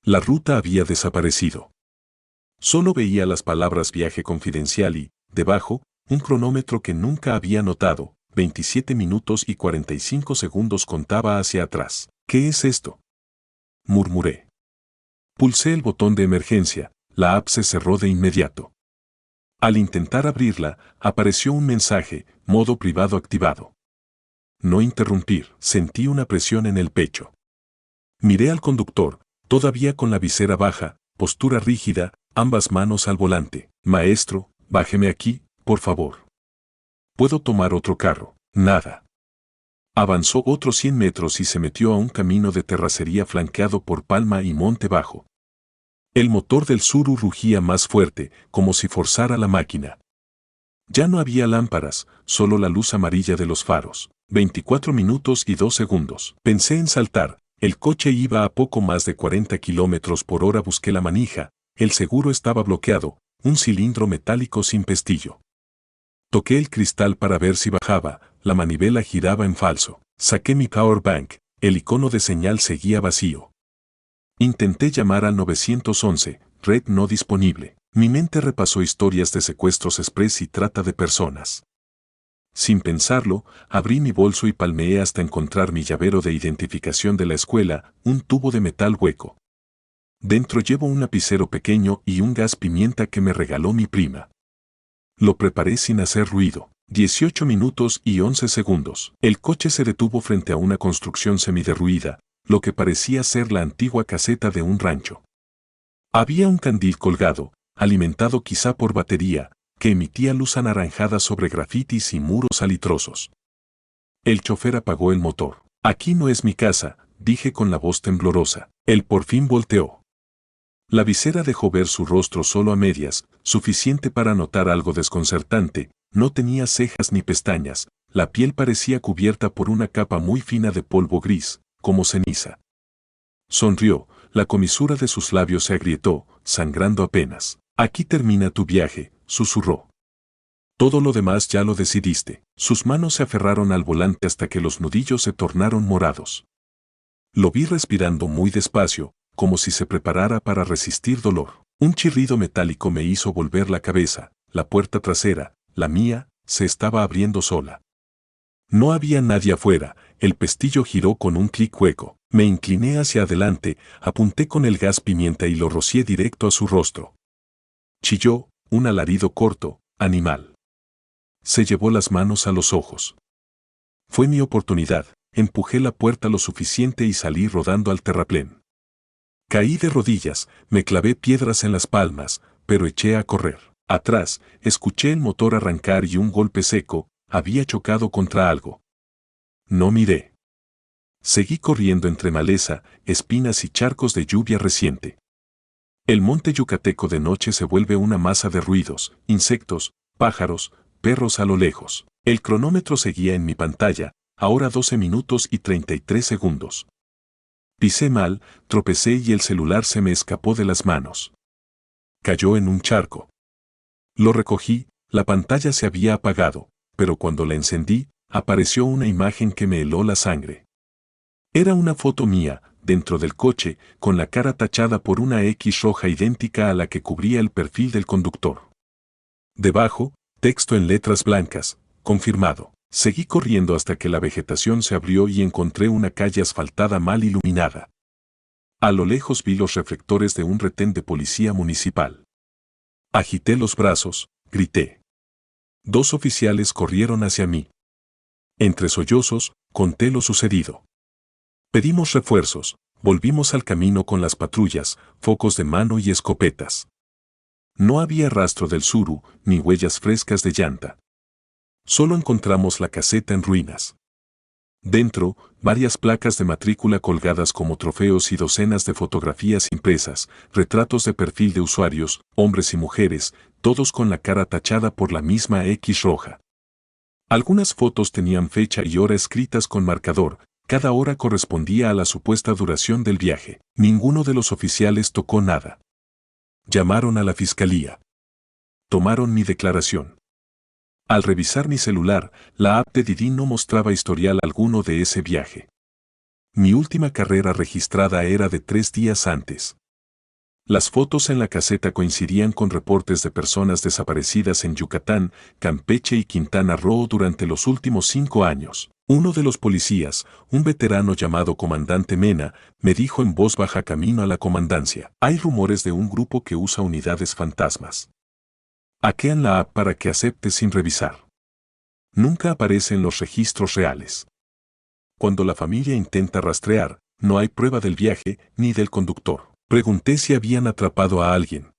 La ruta había desaparecido. Solo veía las palabras viaje confidencial y, debajo, un cronómetro que nunca había notado. 27 minutos y 45 segundos contaba hacia atrás. ¿Qué es esto?, murmuré. Pulsé el botón de emergencia, la app se cerró de inmediato. Al intentar abrirla, apareció un mensaje, modo privado activado. No interrumpir, sentí una presión en el pecho. Miré al conductor, todavía con la visera baja, postura rígida, ambas manos al volante. Maestro, bájeme aquí, por favor. ¿Puedo tomar otro carro? Nada. Avanzó otros 100 metros y se metió a un camino de terracería flanqueado por palma y monte bajo. El motor del Tsuru rugía más fuerte, como si forzara la máquina. Ya no había lámparas, solo la luz amarilla de los faros. 24 minutos y 2 segundos. Pensé en saltar. El coche iba a poco más de 40 kilómetros por hora. Busqué la manija. El seguro estaba bloqueado, un cilindro metálico sin pestillo. Toqué el cristal para ver si bajaba, la manivela giraba en falso. Saqué mi power bank, el icono de señal seguía vacío. Intenté llamar al 911, red no disponible. Mi mente repasó historias de secuestros express y trata de personas. Sin pensarlo, abrí mi bolso y palmeé hasta encontrar mi llavero de identificación de la escuela, un tubo de metal hueco. Dentro llevo un lapicero pequeño y un gas pimienta que me regaló mi prima. Lo preparé sin hacer ruido. 18 minutos y 11 segundos. El coche se detuvo frente a una construcción semiderruida, lo que parecía ser la antigua caseta de un rancho. Había un candil colgado, alimentado quizá por batería, que emitía luz anaranjada sobre grafitis y muros salitrosos. El chofer apagó el motor. Aquí no es mi casa, dije con la voz temblorosa. Él por fin volteó. La visera dejó ver su rostro solo a medias, suficiente para notar algo desconcertante. No tenía cejas ni pestañas, la piel parecía cubierta por una capa muy fina de polvo gris, como ceniza. Sonrió, la comisura de sus labios se agrietó, sangrando apenas. Aquí termina tu viaje, susurró. Todo lo demás ya lo decidiste. Sus manos se aferraron al volante hasta que los nudillos se tornaron morados. Lo vi respirando muy despacio, como si se preparara para resistir dolor. Un chirrido metálico me hizo volver la cabeza. La puerta trasera, la mía, se estaba abriendo sola. No había nadie afuera. El pestillo giró con un clic hueco. Me incliné hacia adelante, apunté con el gas pimienta y lo rocié directo a su rostro. Chilló, un alarido corto, animal. Se llevó las manos a los ojos. Fue mi oportunidad. Empujé la puerta lo suficiente y salí rodando al terraplén. Caí de rodillas, me clavé piedras en las palmas, pero eché a correr. Atrás, escuché el motor arrancar y un golpe seco, había chocado contra algo. No miré. Seguí corriendo entre maleza, espinas y charcos de lluvia reciente. El monte yucateco de noche se vuelve una masa de ruidos, insectos, pájaros, perros a lo lejos. El cronómetro seguía en mi pantalla, ahora 12 minutos y 33 segundos. Pisé mal, tropecé y el celular se me escapó de las manos. Cayó en un charco. Lo recogí, la pantalla se había apagado, pero cuando la encendí, apareció una imagen que me heló la sangre. Era una foto mía, dentro del coche, con la cara tachada por una X roja idéntica a la que cubría el perfil del conductor. Debajo, texto en letras blancas, confirmado. Seguí corriendo hasta que la vegetación se abrió y encontré una calle asfaltada mal iluminada. A lo lejos vi los reflectores de un retén de policía municipal. Agité los brazos, grité. 2 oficiales corrieron hacia mí. Entre sollozos, conté lo sucedido. Pedimos refuerzos, volvimos al camino con las patrullas, focos de mano y escopetas. No había rastro del suru, ni huellas frescas de llanta. Solo encontramos la caseta en ruinas. Dentro, varias placas de matrícula colgadas como trofeos y docenas de fotografías impresas, retratos de perfil de usuarios, hombres y mujeres, todos con la cara tachada por la misma X roja. Algunas fotos tenían fecha y hora escritas con marcador, cada hora correspondía a la supuesta duración del viaje. Ninguno de los oficiales tocó nada. Llamaron a la fiscalía. Tomaron mi declaración. Al revisar mi celular, la app de Didi no mostraba historial alguno de ese viaje. Mi última carrera registrada era de 3 días antes. Las fotos en la caseta coincidían con reportes de personas desaparecidas en Yucatán, Campeche y Quintana Roo durante los últimos 5 años. Uno de los policías, un veterano llamado Comandante Mena, me dijo en voz baja camino a la comandancia: hay rumores de un grupo que usa unidades fantasmas. Hackean la app para que acepte sin revisar. Nunca aparece en los registros reales. Cuando la familia intenta rastrear, no hay prueba del viaje ni del conductor. Pregunté si habían atrapado a alguien.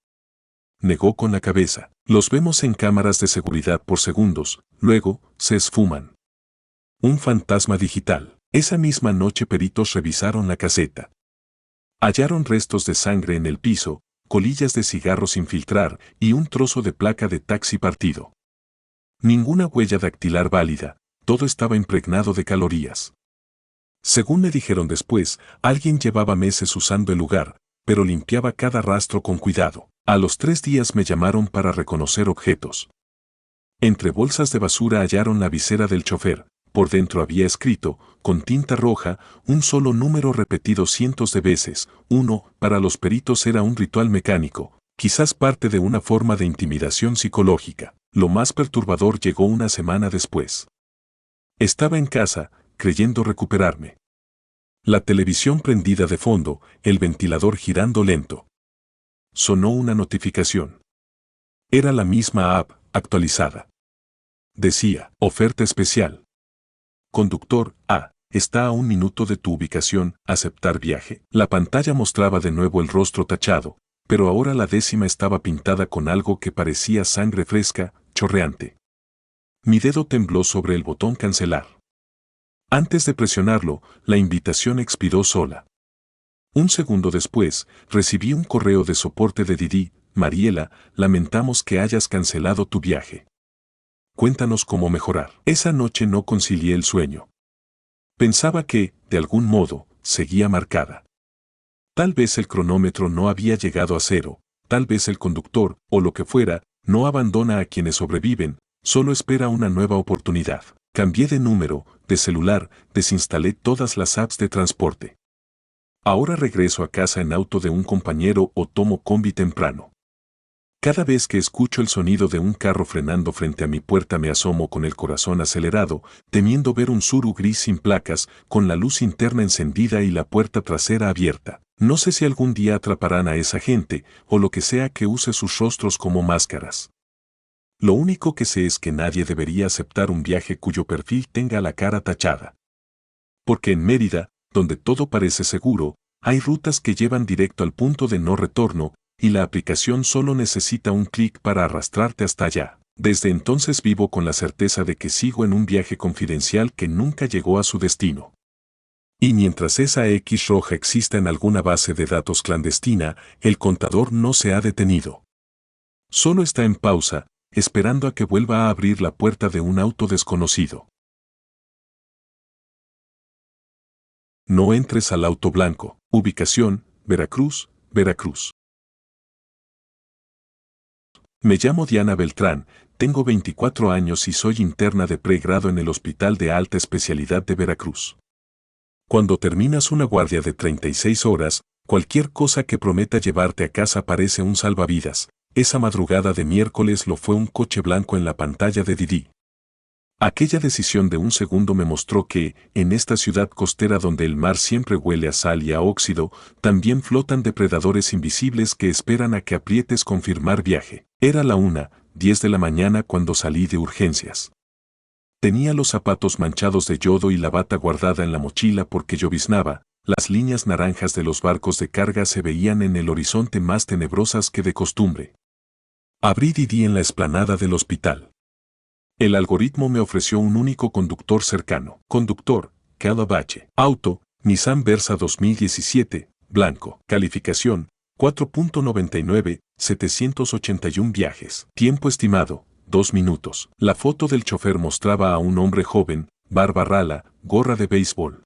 Negó con la cabeza. Los vemos en cámaras de seguridad por segundos, luego, se esfuman. Un fantasma digital. Esa misma noche peritos revisaron la caseta. Hallaron restos de sangre en el piso, colillas de cigarro sin filtrar y un trozo de placa de taxi partido. Ninguna huella dactilar válida, todo estaba impregnado de calorías. Según me dijeron después, alguien llevaba meses usando el lugar, pero limpiaba cada rastro con cuidado. A los 3 días me llamaron para reconocer objetos. Entre bolsas de basura hallaron la visera del chofer. Por dentro había escrito, con tinta roja, un solo número repetido cientos de veces. 1, para los peritos era un ritual mecánico, quizás parte de una forma de intimidación psicológica. Lo más perturbador llegó una semana después. Estaba en casa, creyendo recuperarme. La televisión prendida de fondo, el ventilador girando lento. Sonó una notificación. Era la misma app, actualizada. Decía, oferta especial. Conductor A, está a 1 minuto de tu ubicación, aceptar viaje. La pantalla mostraba de nuevo el rostro tachado, pero ahora la décima estaba pintada con algo que parecía sangre fresca, chorreante. Mi dedo tembló sobre el botón cancelar. Antes de presionarlo, la invitación expiró sola. Un segundo después, recibí un correo de soporte de Didi: Mariela, lamentamos que hayas cancelado tu viaje. Cuéntanos cómo mejorar. Esa noche no concilié el sueño. Pensaba que, de algún modo, seguía marcada. Tal vez el cronómetro no había llegado a 0, tal vez el conductor, o lo que fuera, no abandona a quienes sobreviven, Solo espera una nueva oportunidad. Cambié de número, de celular, desinstalé todas las apps de transporte. Ahora regreso a casa en auto de un compañero o tomo combi temprano. Cada vez que escucho el sonido de un carro frenando frente a mi puerta me asomo con el corazón acelerado, temiendo ver un Tsuru gris sin placas, con la luz interna encendida y la puerta trasera abierta. No sé si algún día atraparán a esa gente, o lo que sea que use sus rostros como máscaras. Lo único que sé es que nadie debería aceptar un viaje cuyo perfil tenga la cara tachada. Porque en Mérida, donde todo parece seguro, hay rutas que llevan directo al punto de no retorno, y la aplicación solo necesita un clic para arrastrarte hasta allá. Desde entonces vivo con la certeza de que sigo en un viaje confidencial que nunca llegó a su destino. Y mientras esa X roja exista en alguna base de datos clandestina, el contador no se ha detenido. Solo está en pausa, esperando a que vuelva a abrir la puerta de un auto desconocido. No entres al auto blanco. Ubicación, Veracruz, Veracruz. Me llamo Diana Beltrán, tengo 24 años y soy interna de pregrado en el Hospital de Alta Especialidad de Veracruz. Cuando terminas una guardia de 36 horas, cualquier cosa que prometa llevarte a casa parece un salvavidas. Esa madrugada de miércoles lo fue un coche blanco en la pantalla de Didi. Aquella decisión de un segundo me mostró que, en esta ciudad costera donde el mar siempre huele a sal y a óxido, también flotan depredadores invisibles que esperan a que aprietes confirmar viaje. Era la 1:10 de la mañana cuando salí de urgencias. Tenía los zapatos manchados de yodo y la bata guardada en la mochila porque lloviznaba. Las líneas naranjas de los barcos de carga se veían en el horizonte más tenebrosas que de costumbre. Abrí Didi en la explanada del hospital. El algoritmo me ofreció un único conductor cercano. Conductor, Calabache. Auto, Nissan Versa 2017, blanco. Calificación, 4.99, 781 viajes. Tiempo estimado, 2 minutos. La foto del chofer mostraba a un hombre joven, barba rala, gorra de béisbol.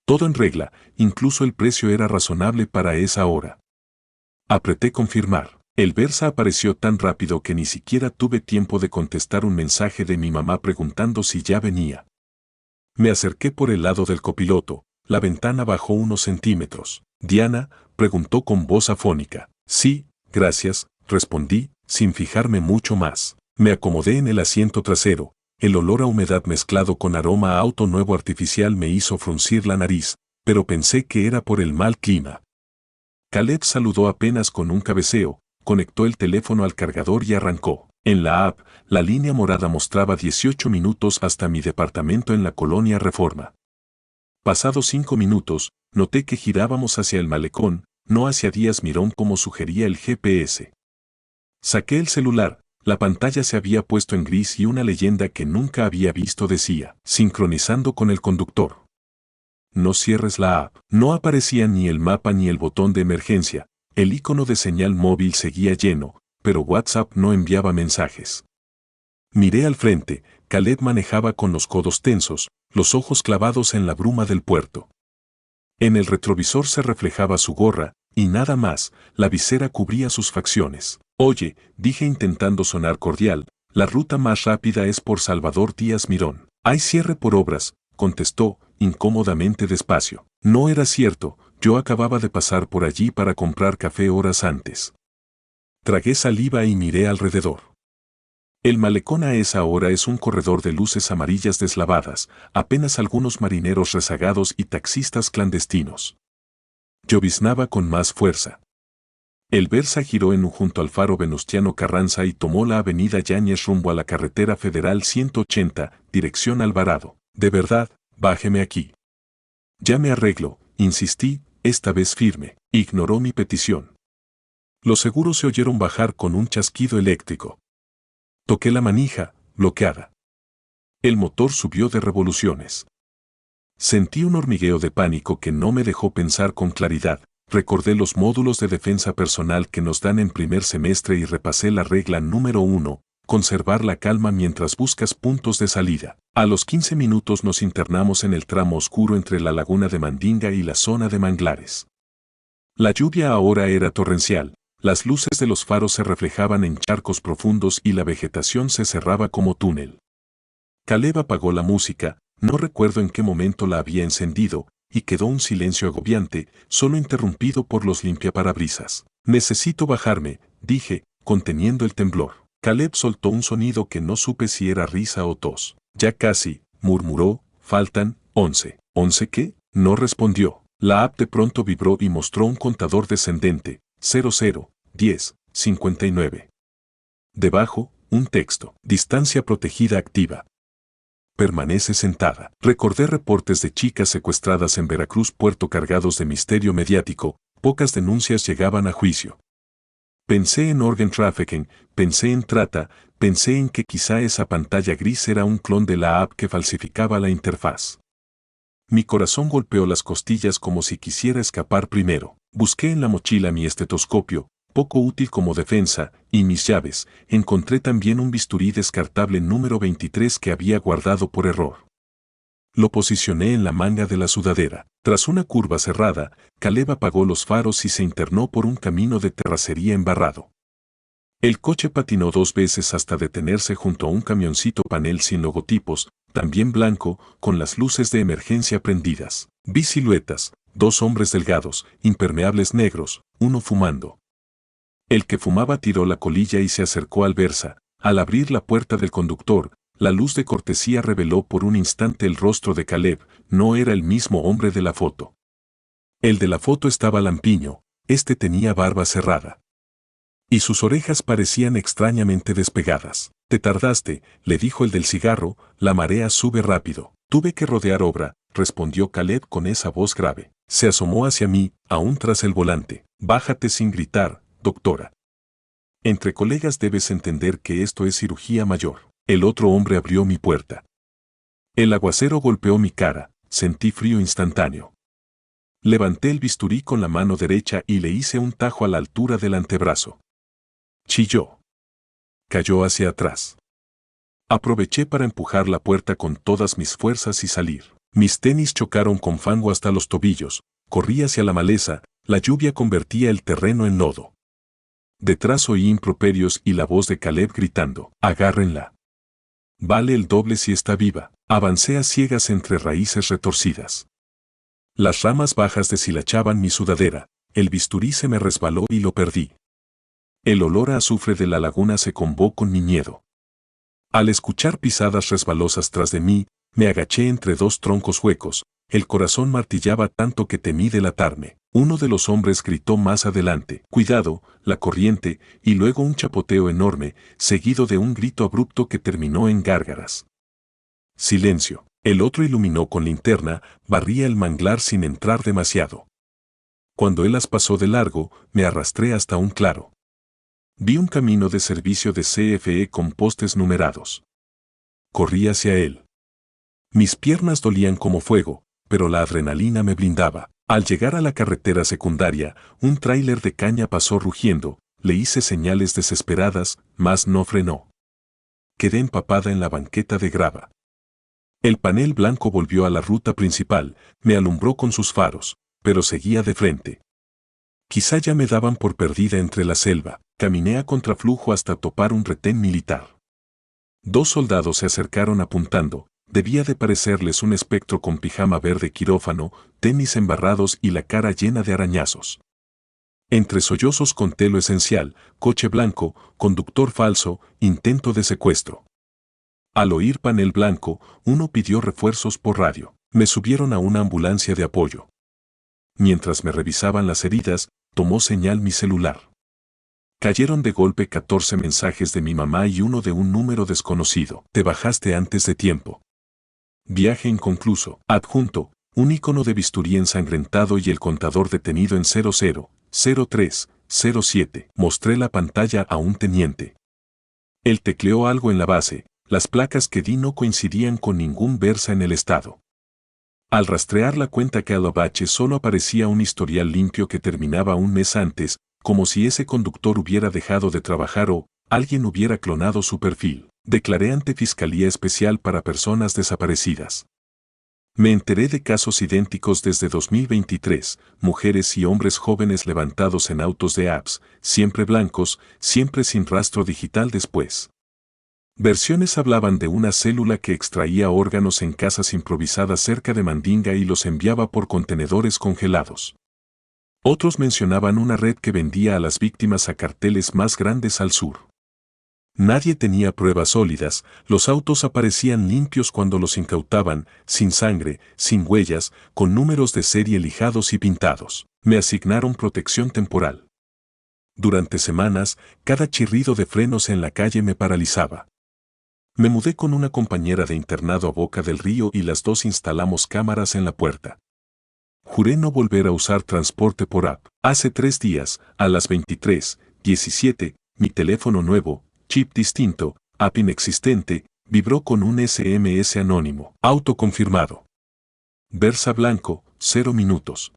Todo en regla, incluso el precio era razonable para esa hora. Apreté confirmar. El Versa apareció tan rápido que ni siquiera tuve tiempo de contestar un mensaje de mi mamá preguntando si ya venía. Me acerqué por el lado del copiloto, la ventana bajó unos centímetros. Diana, preguntó con voz afónica. Sí, gracias, respondí, sin fijarme mucho más. Me acomodé en el asiento trasero, el olor a humedad mezclado con aroma a auto nuevo artificial me hizo fruncir la nariz, pero pensé que era por el mal clima. Caleb saludó apenas con un cabeceo, conectó el teléfono al cargador y arrancó. En la app, la línea morada mostraba 18 minutos hasta mi departamento en la colonia Reforma. Pasados 5 minutos, noté que girábamos hacia el malecón, no hacia Díaz Mirón como sugería el GPS. Saqué el celular, la pantalla se había puesto en gris y una leyenda que nunca había visto decía, sincronizando con el conductor. No cierres la app. No aparecía ni el mapa ni el botón de emergencia. El icono de señal móvil seguía lleno, pero WhatsApp no enviaba mensajes. Miré al frente, Caleb manejaba con los codos tensos, los ojos clavados en la bruma del puerto. En el retrovisor se reflejaba su gorra, y nada más, la visera cubría sus facciones. Oye, dije intentando sonar cordial, la ruta más rápida es por Salvador Díaz Mirón. Hay cierre por obras, contestó, incómodamente despacio. No era cierto, yo acababa de pasar por allí para comprar café horas antes. Tragué saliva y miré alrededor. El malecón a esa hora es un corredor de luces amarillas deslavadas, apenas algunos marineros rezagados y taxistas clandestinos. Lloviznaba con más fuerza. El Versa giró junto al faro Venustiano Carranza y tomó la avenida Yáñez rumbo a la carretera federal 180, dirección Alvarado. De verdad, bájeme aquí. Ya me arreglo, insistí, esta vez firme. Ignoró mi petición. Los seguros se oyeron bajar con un chasquido eléctrico. Toqué la manija, bloqueada. El motor subió de revoluciones. Sentí un hormigueo de pánico que no me dejó pensar con claridad. Recordé los módulos de defensa personal que nos dan en primer semestre y repasé la regla número 1, conservar la calma mientras buscas puntos de salida. A los 15 minutos nos internamos en el tramo oscuro entre la laguna de Mandinga y la zona de manglares. La lluvia ahora era torrencial, Las luces de los faros se reflejaban en charcos profundos y la vegetación se cerraba como túnel. Caleb apagó la música, no recuerdo en qué momento la había encendido, y quedó un silencio agobiante, solo interrumpido por los limpiaparabrisas. Necesito bajarme, dije, conteniendo el temblor. Caleb soltó un sonido que no supe si era risa o tos. Ya casi, murmuró, faltan 11. ¿11 qué? No respondió. La app de pronto vibró y mostró un contador descendente, 00, 10, 59. Debajo, un texto. Distancia protegida activa. Permanece sentada. Recordé reportes de chicas secuestradas en Veracruz, Puerto, cargados de misterio mediático. Pocas denuncias llegaban a juicio. Pensé en organ trafficking, pensé en trata, pensé en que quizá esa pantalla gris era un clon de la app que falsificaba la interfaz. Mi corazón golpeó las costillas como si quisiera escapar primero. Busqué en la mochila mi estetoscopio, poco útil como defensa, y mis llaves. Encontré también un bisturí descartable número 23 que había guardado por error. Lo posicioné en la manga de la sudadera. Tras una curva cerrada, Caleb apagó los faros y se internó por un camino de terracería embarrado. El coche patinó 2 veces hasta detenerse junto a un camioncito panel sin logotipos, también blanco, con las luces de emergencia prendidas. Vi siluetas, 2 hombres delgados, impermeables negros, uno fumando. El que fumaba tiró la colilla y se acercó al Versa. Al abrir la puerta del conductor, la luz de cortesía reveló por un instante el rostro de Caleb. No era el mismo hombre de la foto. El de la foto estaba lampiño, este tenía barba cerrada. Y sus orejas parecían extrañamente despegadas. Te tardaste, le dijo el del cigarro, la marea sube rápido. Tuve que rodear obra, respondió Caleb con esa voz grave. Se asomó hacia mí, aún tras el volante. Bájate sin gritar, doctora. Entre colegas debes entender que esto es cirugía mayor. El otro hombre abrió mi puerta. El aguacero golpeó mi cara, sentí frío instantáneo. Levanté el bisturí con la mano derecha y le hice un tajo a la altura del antebrazo. Chilló. Cayó hacia atrás. Aproveché para empujar la puerta con todas mis fuerzas y salir. Mis tenis chocaron con fango hasta los tobillos, corrí hacia la maleza, la lluvia convertía el terreno en lodo. Detrás oí improperios y la voz de Caleb gritando, agárrenla. Vale el doble si está viva. Avancé a ciegas entre raíces retorcidas. Las ramas bajas deshilachaban mi sudadera, el bisturí se me resbaló y lo perdí. El olor a azufre de la laguna se combó con mi miedo. Al escuchar pisadas resbalosas tras de mí, me agaché entre 2 troncos huecos, el corazón martillaba tanto que temí delatarme. Uno de los hombres gritó más adelante, cuidado, la corriente, y luego un chapoteo enorme, seguido de un grito abrupto que terminó en gárgaras. Silencio. El otro iluminó con linterna, barría el manglar sin entrar demasiado. Cuando él las pasó de largo, me arrastré hasta un claro. Vi un camino de servicio de CFE con postes numerados. Corrí hacia él. Mis piernas dolían como fuego, pero la adrenalina me blindaba. Al llegar a la carretera secundaria, un tráiler de caña pasó rugiendo, le hice señales desesperadas, mas no frenó. Quedé empapada en la banqueta de grava. El panel blanco volvió a la ruta principal, me alumbró con sus faros, pero seguía de frente. Quizá ya me daban por perdida entre la selva. Caminé a contraflujo hasta topar un retén militar. 2 soldados se acercaron apuntando, debía de parecerles un espectro con pijama verde quirófano, tenis embarrados y la cara llena de arañazos. Entre sollozos conté lo esencial, coche blanco, conductor falso, intento de secuestro. Al oír panel blanco, uno pidió refuerzos por radio. Me subieron a una ambulancia de apoyo. Mientras me revisaban las heridas, tomó señal mi celular. Cayeron de golpe 14 mensajes de mi mamá y uno de un número desconocido. Te bajaste antes de tiempo. Viaje inconcluso. Adjunto, un icono de bisturí ensangrentado y el contador detenido en 00, 03, 07. Mostré la pantalla a un teniente. Él tecleó algo en la base, las placas que di no coincidían con ningún Versa en el estado. Al rastrear la cuenta Calabache solo aparecía un historial limpio que terminaba un mes antes, como si ese conductor hubiera dejado de trabajar o alguien hubiera clonado su perfil. Declaré ante Fiscalía Especial para Personas Desaparecidas. Me enteré de casos idénticos desde 2023, mujeres y hombres jóvenes levantados en autos de apps, siempre blancos, siempre sin rastro digital después. Versiones hablaban de una célula que extraía órganos en casas improvisadas cerca de Mandinga y los enviaba por contenedores congelados. Otros mencionaban una red que vendía a las víctimas a carteles más grandes al sur. Nadie tenía pruebas sólidas, los autos aparecían limpios cuando los incautaban, sin sangre, sin huellas, con números de serie lijados y pintados. Me asignaron protección temporal. Durante semanas, cada chirrido de frenos en la calle me paralizaba. Me mudé con una compañera de internado a Boca del Río y las dos instalamos cámaras en la puerta. Juré no volver a usar transporte por app. Hace 3 días, a las 23:17, mi teléfono nuevo, chip distinto, app inexistente, vibró con un SMS anónimo. Autoconfirmado. Versa blanco, 0 minutos.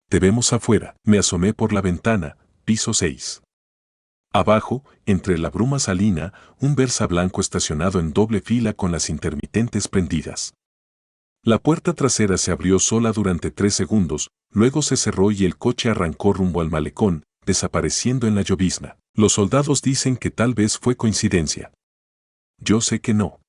Te vemos afuera. Me asomé por la ventana, piso 6. Abajo, entre la bruma salina, un Versa blanco estacionado en doble fila con las intermitentes prendidas. La puerta trasera se abrió sola durante 3 segundos, luego se cerró y el coche arrancó rumbo al malecón, desapareciendo en la llovizna. Los soldados dicen que tal vez fue coincidencia. Yo sé que no.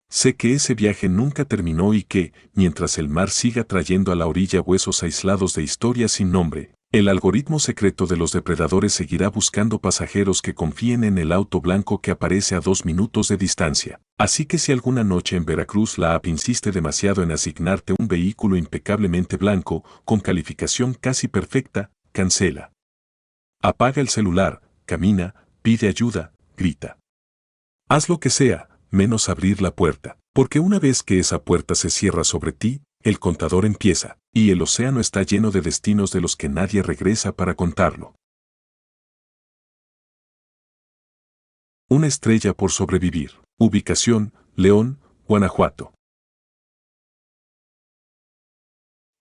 Sé que ese viaje nunca terminó y que, mientras el mar siga trayendo a la orilla huesos aislados de historias sin nombre, el algoritmo secreto de los depredadores seguirá buscando pasajeros que confíen en el auto blanco que aparece a 2 minutos de distancia. Así que si alguna noche en Veracruz la app insiste demasiado en asignarte un vehículo impecablemente blanco, con calificación casi perfecta, cancela. Apaga el celular, camina, pide ayuda, grita. Haz lo que sea, menos abrir la puerta, porque una vez que esa puerta se cierra sobre ti, el contador empieza, y el océano está lleno de destinos de los que nadie regresa para contarlo. Una estrella por sobrevivir. Ubicación, León, Guanajuato.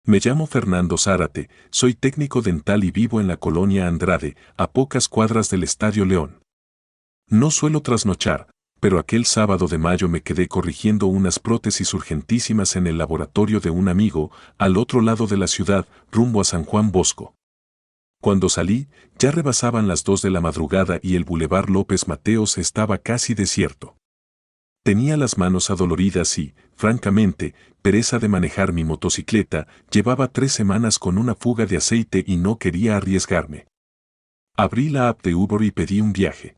Me llamo Fernando Zárate, soy técnico dental y vivo en la colonia Andrade, a pocas cuadras del Estadio León. No suelo trasnochar, pero aquel sábado de mayo me quedé corrigiendo unas prótesis urgentísimas en el laboratorio de un amigo, al otro lado de la ciudad, rumbo a San Juan Bosco. Cuando salí, ya rebasaban las 2 de la madrugada y el Boulevard López Mateos estaba casi desierto. Tenía las manos adoloridas y, francamente, pereza de manejar mi motocicleta, llevaba 3 semanas con una fuga de aceite y no quería arriesgarme. Abrí la app de Uber y pedí un viaje.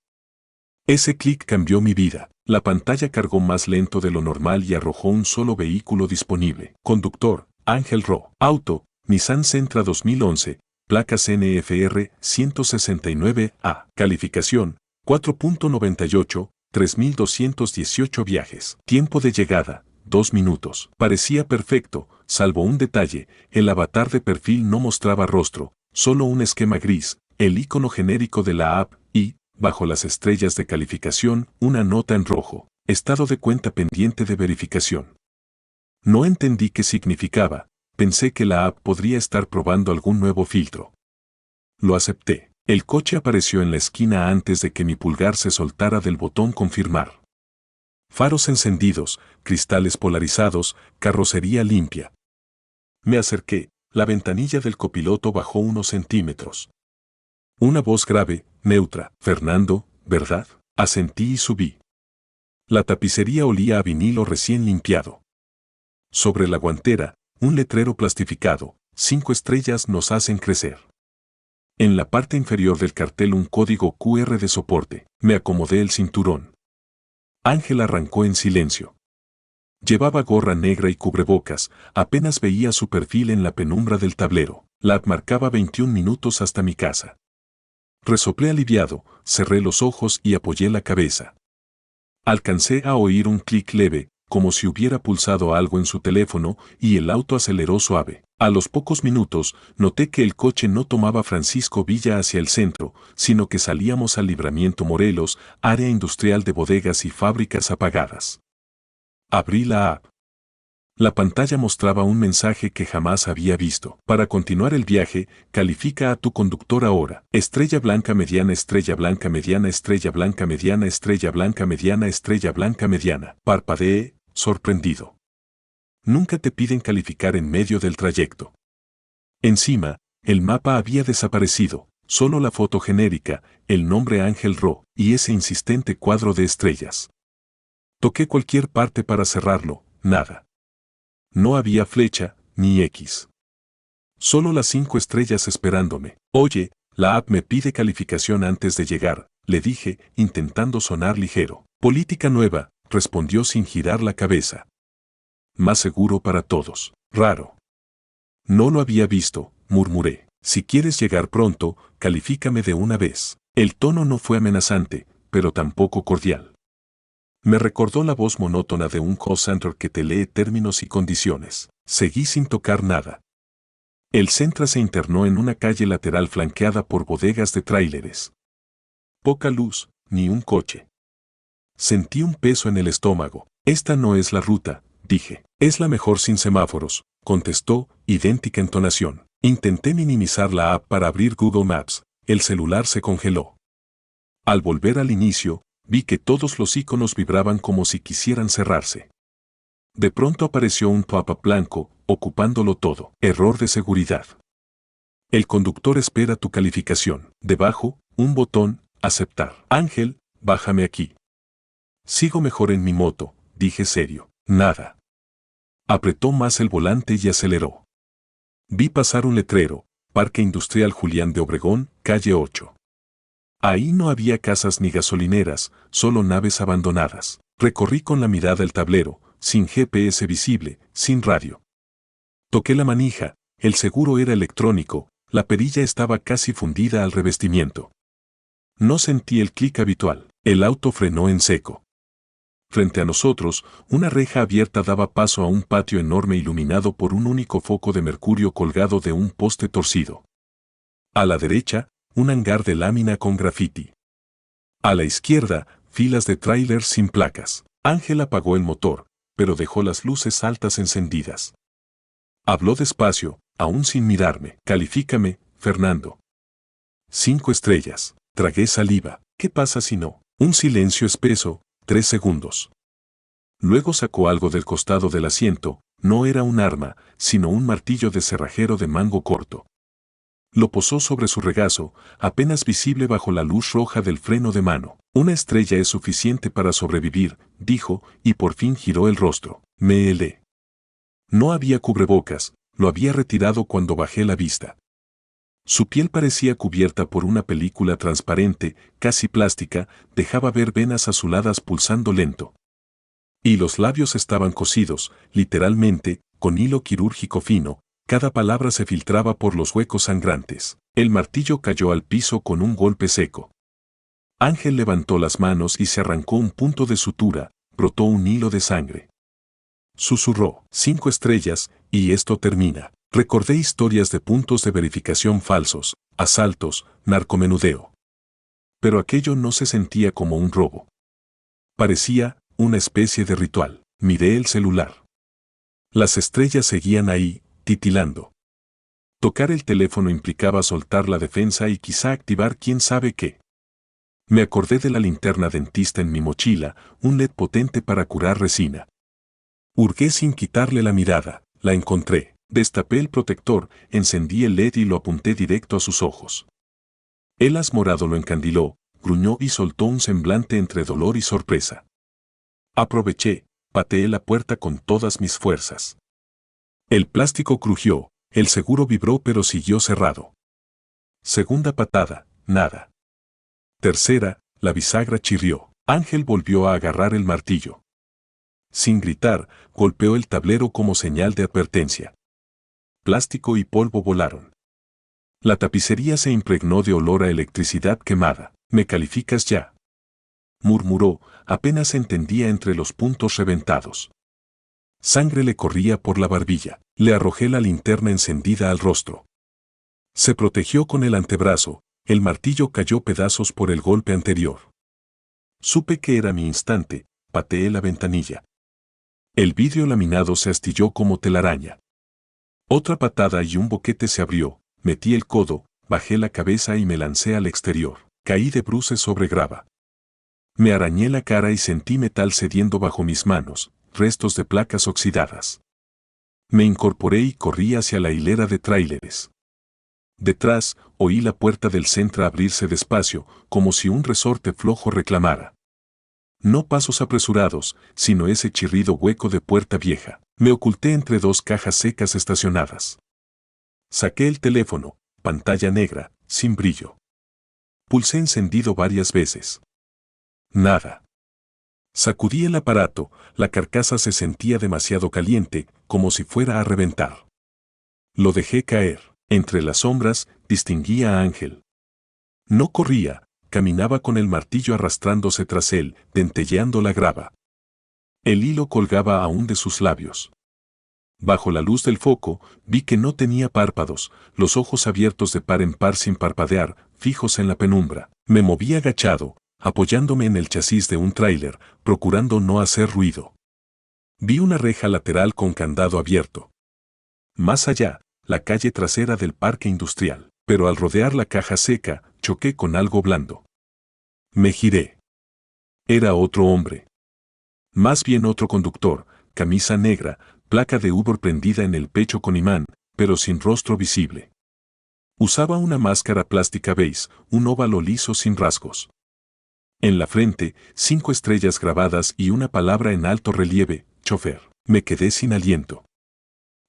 Ese clic cambió mi vida. La pantalla cargó más lento de lo normal y arrojó un solo vehículo disponible. Conductor, Ángel Ro. Auto, Nissan Sentra 2011, placas NFR 169A. Calificación, 4.98, 3.218 viajes. Tiempo de llegada, 2 minutos. Parecía perfecto, salvo un detalle, el avatar de perfil no mostraba rostro, solo un esquema gris, el icono genérico de la app y, bajo las estrellas de calificación, una nota en rojo, estado de cuenta pendiente de verificación. No entendí qué significaba, pensé que la app podría estar probando algún nuevo filtro. Lo acepté. El coche apareció en la esquina antes de que mi pulgar se soltara del botón confirmar. Faros encendidos, cristales polarizados, carrocería limpia. Me acerqué, la ventanilla del copiloto bajó unos centímetros. Una voz grave, neutra. Fernando, ¿verdad? Asentí y subí. La tapicería olía a vinilo recién limpiado. Sobre la guantera, un letrero plastificado, 5 estrellas nos hacen crecer. En la parte inferior del cartel un código QR de soporte. Me acomodé el cinturón. Ángel arrancó en silencio. Llevaba gorra negra y cubrebocas, apenas veía su perfil en la penumbra del tablero. La app marcaba 21 minutos hasta mi casa. Resoplé aliviado, cerré los ojos y apoyé la cabeza. Alcancé a oír un clic leve, como si hubiera pulsado algo en su teléfono, y el auto aceleró suave. A los pocos minutos, noté que el coche no tomaba Francisco Villa hacia el centro, sino que salíamos al Libramiento Morelos, área industrial de bodegas y fábricas apagadas. Abrí la app. La pantalla mostraba un mensaje que jamás había visto. Para continuar el viaje, califica a tu conductor ahora. Estrella blanca mediana, estrella blanca mediana, estrella blanca mediana, estrella blanca mediana, estrella blanca mediana. Parpadeé, sorprendido. Nunca te piden calificar en medio del trayecto. Encima, el mapa había desaparecido, solo la foto genérica, el nombre Ángel Ro y ese insistente cuadro de estrellas. Toqué cualquier parte para cerrarlo, nada. No había flecha, ni X. Solo las 5 estrellas esperándome. Oye, la app me pide calificación antes de llegar, le dije, intentando sonar ligero. Política nueva, respondió sin girar la cabeza. Más seguro para todos. Raro. No lo había visto, murmuré. Si quieres llegar pronto, califícame de una vez. El tono no fue amenazante, pero tampoco cordial. Me recordó la voz monótona de un call center que te lee términos y condiciones. Seguí sin tocar nada. El Centra se internó en una calle lateral flanqueada por bodegas de tráileres. Poca luz, ni un coche. Sentí un peso en el estómago. Esta no es la ruta, dije. Es la mejor sin semáforos, contestó, idéntica entonación. Intenté minimizar la app para abrir Google Maps. El celular se congeló. Al volver al inicio, vi que todos los iconos vibraban como si quisieran cerrarse. De pronto apareció un pop-up blanco, ocupándolo todo. Error de seguridad. El conductor espera tu calificación. Debajo, un botón, aceptar. Ángel, bájame aquí. Sigo mejor en mi moto, dije serio. Nada. Apretó más el volante y aceleró. Vi pasar un letrero, Parque Industrial Julián de Obregón, calle 8. Ahí no había casas ni gasolineras, solo naves abandonadas. Recorrí con la mirada el tablero, sin GPS visible, sin radio. Toqué la manija, el seguro era electrónico, la perilla estaba casi fundida al revestimiento. No sentí el clic habitual, el auto frenó en seco. Frente a nosotros, una reja abierta daba paso a un patio enorme iluminado por un único foco de mercurio colgado de un poste torcido. A la derecha, un hangar de lámina con grafiti. A la izquierda, filas de tráilers sin placas. Ángel apagó el motor, pero dejó las luces altas encendidas. Habló despacio, aún sin mirarme. Califícame, Fernando. 5 estrellas. Tragué saliva. ¿Qué pasa si no? Un silencio espeso, 3 segundos. Luego sacó algo del costado del asiento, no era un arma, sino un martillo de cerrajero de mango corto. Lo posó sobre su regazo, apenas visible bajo la luz roja del freno de mano. Una estrella es suficiente para sobrevivir, dijo, y por fin giró el rostro. Me helé. No había cubrebocas, lo había retirado cuando bajé la vista. Su piel parecía cubierta por una película transparente, casi plástica, dejaba ver venas azuladas pulsando lento. Y los labios estaban cosidos, literalmente, con hilo quirúrgico fino, cada palabra se filtraba por los huecos sangrantes. El martillo cayó al piso con un golpe seco. Ángel levantó las manos y se arrancó un punto de sutura, brotó un hilo de sangre. Susurró, 5 estrellas, y esto termina. Recordé historias de puntos de verificación falsos, asaltos, narcomenudeo. Pero aquello no se sentía como un robo. Parecía una especie de ritual. Miré el celular. Las estrellas seguían ahí, titilando. Tocar el teléfono implicaba soltar la defensa y quizá activar quién sabe qué. Me acordé de la linterna dentista en mi mochila, un LED potente para curar resina. Hurgué sin quitarle la mirada, la encontré. Destapé el protector, encendí el LED y lo apunté directo a sus ojos. El haz morado lo encandiló, gruñó y soltó un semblante entre dolor y sorpresa. Aproveché, pateé la puerta con todas mis fuerzas. El plástico crujió, el seguro vibró pero siguió cerrado. Segunda patada, nada. Tercera, la bisagra chirrió. Ángel volvió a agarrar el martillo. Sin gritar, golpeó el tablero como señal de advertencia. Plástico y polvo volaron. La tapicería se impregnó de olor a electricidad quemada. ¿Me calificas ya?, murmuró, apenas entendía entre los puntos reventados. Sangre le corría por la barbilla. Le arrojé la linterna encendida al rostro. Se protegió con el antebrazo, el martillo cayó pedazos por el golpe anterior. Supe que era mi instante, pateé la ventanilla. El vidrio laminado se astilló como telaraña. Otra patada y un boquete se abrió, metí el codo, bajé la cabeza y me lancé al exterior. Caí de bruces sobre grava. Me arañé la cara y sentí metal cediendo bajo mis manos, restos de placas oxidadas. Me incorporé y corrí hacia la hilera de tráileres. Detrás, oí la puerta del Centra abrirse despacio, como si un resorte flojo reclamara. No pasos apresurados, sino ese chirrido hueco de puerta vieja. Me oculté entre dos cajas secas estacionadas. Saqué el teléfono, pantalla negra, sin brillo. Pulsé encendido varias veces. Nada. Sacudí el aparato, la carcasa se sentía demasiado caliente, como si fuera a reventar. Lo dejé caer. Entre las sombras, distinguía a Ángel. No corría, caminaba con el martillo arrastrándose tras él, dentelleando la grava. El hilo colgaba aún de sus labios. Bajo la luz del foco, vi que no tenía párpados, los ojos abiertos de par en par sin parpadear, fijos en la penumbra. Me moví agachado, apoyándome en el chasis de un tráiler, procurando no hacer ruido. Vi una reja lateral con candado abierto. Más allá, la calle trasera del parque industrial, pero al rodear la caja seca, choqué con algo blando. Me giré. Era otro hombre. Más bien otro conductor, camisa negra, placa de Uber prendida en el pecho con imán, pero sin rostro visible. Usaba una máscara plástica beige, un óvalo liso sin rasgos. En la frente, 5 estrellas grabadas y una palabra en alto relieve, chofer. Me quedé sin aliento.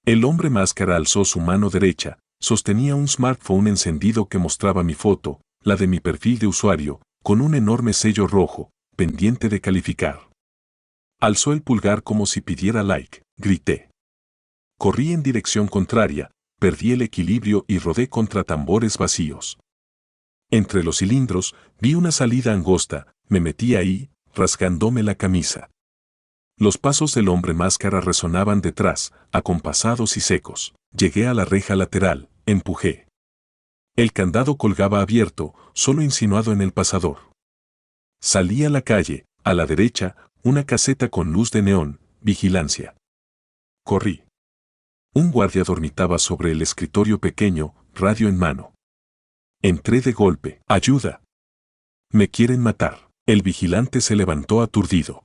El hombre máscara alzó su mano derecha, sostenía un smartphone encendido que mostraba mi foto, la de mi perfil de usuario, con un enorme sello rojo, pendiente de calificar. Alzó el pulgar como si pidiera like, grité. Corrí en dirección contraria, perdí el equilibrio y rodé contra tambores vacíos. Entre los cilindros, vi una salida angosta, me metí ahí, rasgándome la camisa. Los pasos del hombre máscara resonaban detrás, acompasados y secos. Llegué a la reja lateral, empujé. El candado colgaba abierto, solo insinuado en el pasador. Salí a la calle, a la derecha, una caseta con luz de neón, vigilancia. Corrí. Un guardia dormitaba sobre el escritorio pequeño, radio en mano. Entré de golpe. ¡Ayuda! Me quieren matar. El vigilante se levantó aturdido.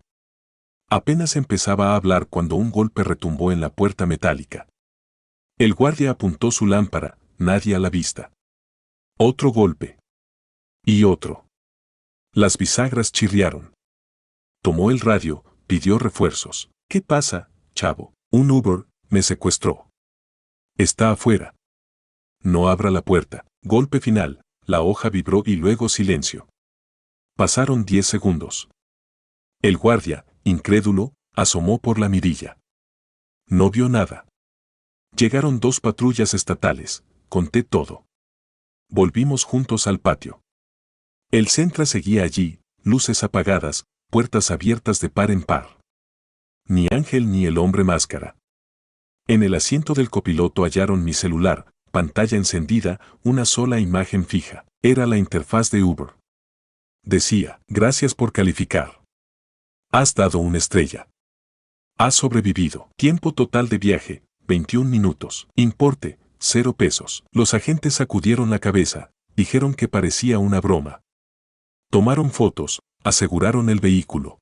Apenas empezaba a hablar cuando un golpe retumbó en la puerta metálica. El guardia apuntó su lámpara, nadie a la vista. Otro golpe. Y otro. Las bisagras chirriaron. Tomó el radio, pidió refuerzos. ¿Qué pasa, chavo? Un Uber me secuestró. Está afuera. No abra la puerta. Golpe final, la hoja vibró y luego silencio. Pasaron 10 segundos. El guardia, incrédulo, asomó por la mirilla. No vio nada. Llegaron 2 patrullas estatales, conté todo. Volvimos juntos al patio. El Centra seguía allí, luces apagadas, puertas abiertas de par en par. Ni Ángel ni el hombre máscara. En el asiento del copiloto hallaron mi celular, pantalla encendida, una sola imagen fija. Era la interfaz de Uber. Decía, gracias por calificar. Has dado una estrella. Has sobrevivido. Tiempo total de viaje, 21 minutos. Importe, 0 pesos. Los agentes sacudieron la cabeza, dijeron que parecía una broma. Tomaron fotos, aseguraron el vehículo.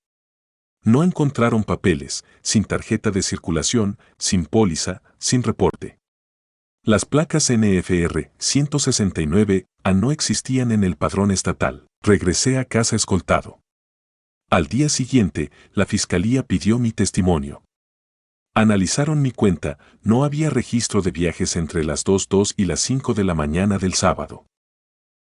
No encontraron papeles, sin tarjeta de circulación, sin póliza, sin reporte. Las placas NFR 169A no existían en el padrón estatal. Regresé a casa escoltado. Al día siguiente, la fiscalía pidió mi testimonio. Analizaron mi cuenta, no había registro de viajes entre las 2:02 y las 5 de la mañana del sábado.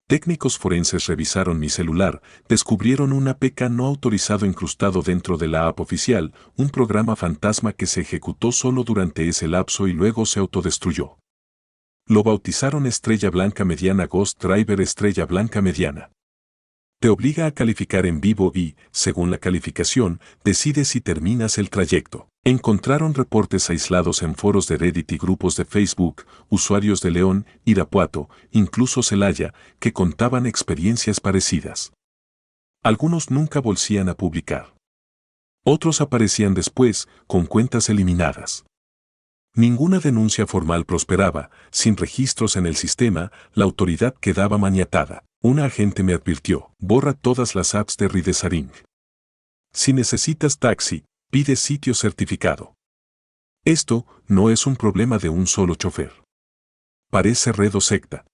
Técnicos forenses revisaron mi celular, descubrieron un APK no autorizado incrustado dentro de la app oficial, un programa fantasma que se ejecutó solo durante ese lapso y luego se autodestruyó. Lo bautizaron Estrella Blanca Mediana Ghost Driver Estrella Blanca Mediana. Te obliga a calificar en vivo y, según la calificación, decides si terminas el trayecto. Encontraron reportes aislados en foros de Reddit y grupos de Facebook, usuarios de León, Irapuato, incluso Celaya, que contaban experiencias parecidas. Algunos nunca volvían a publicar. Otros aparecían después, con cuentas eliminadas. Ninguna denuncia formal prosperaba, sin registros en el sistema, la autoridad quedaba maniatada. Una agente me advirtió, borra todas las apps de Ridesaring. Si necesitas taxi, pide sitio certificado. Esto no es un problema de un solo chofer. Parece Redo secta.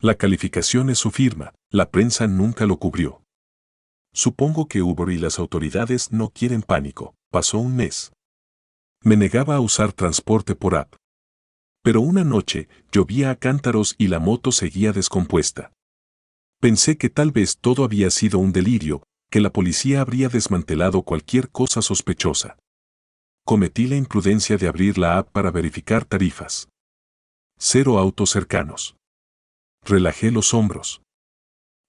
La calificación es su firma, la prensa nunca lo cubrió. Supongo que Uber y las autoridades no quieren pánico. Pasó un mes. Me negaba a usar transporte por app. Pero una noche llovía a cántaros y la moto seguía descompuesta. Pensé que tal vez todo había sido un delirio, que la policía habría desmantelado cualquier cosa sospechosa. Cometí la imprudencia de abrir la app para verificar tarifas. 0 autos cercanos. Relajé los hombros.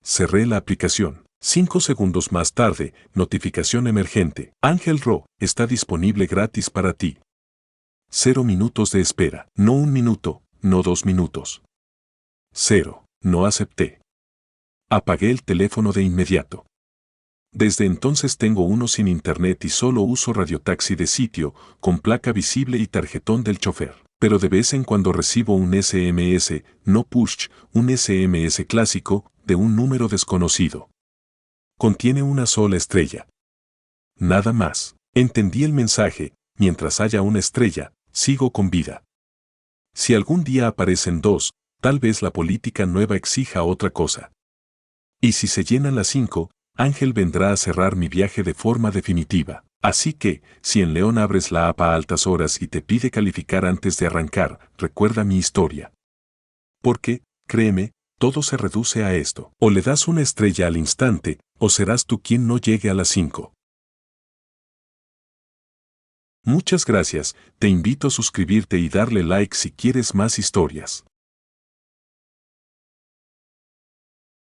Cerré la aplicación. 5 segundos más tarde, notificación emergente. Ángel Ro, está disponible gratis para ti. 0 minutos de espera. No 1 minuto, no 2 minutos. 0. No acepté. Apagué el teléfono de inmediato. Desde entonces tengo uno sin internet y solo uso radiotaxi de sitio, con placa visible y tarjetón del chofer. Pero de vez en cuando recibo un SMS, no push, un SMS clásico, de un número desconocido. Contiene una sola estrella. Nada más. Entendí el mensaje: mientras haya una estrella, sigo con vida. Si algún día aparecen 2, tal vez la política nueva exija otra cosa. Y si se llenan las 5, Ángel vendrá a cerrar mi viaje de forma definitiva. Así que, si en León abres la app a altas horas y te pide calificar antes de arrancar, recuerda mi historia. Porque, créeme, todo se reduce a esto. O le das una estrella al instante, o serás tú quien no llegue a las 5. Muchas gracias, te invito a suscribirte y darle like si quieres más historias.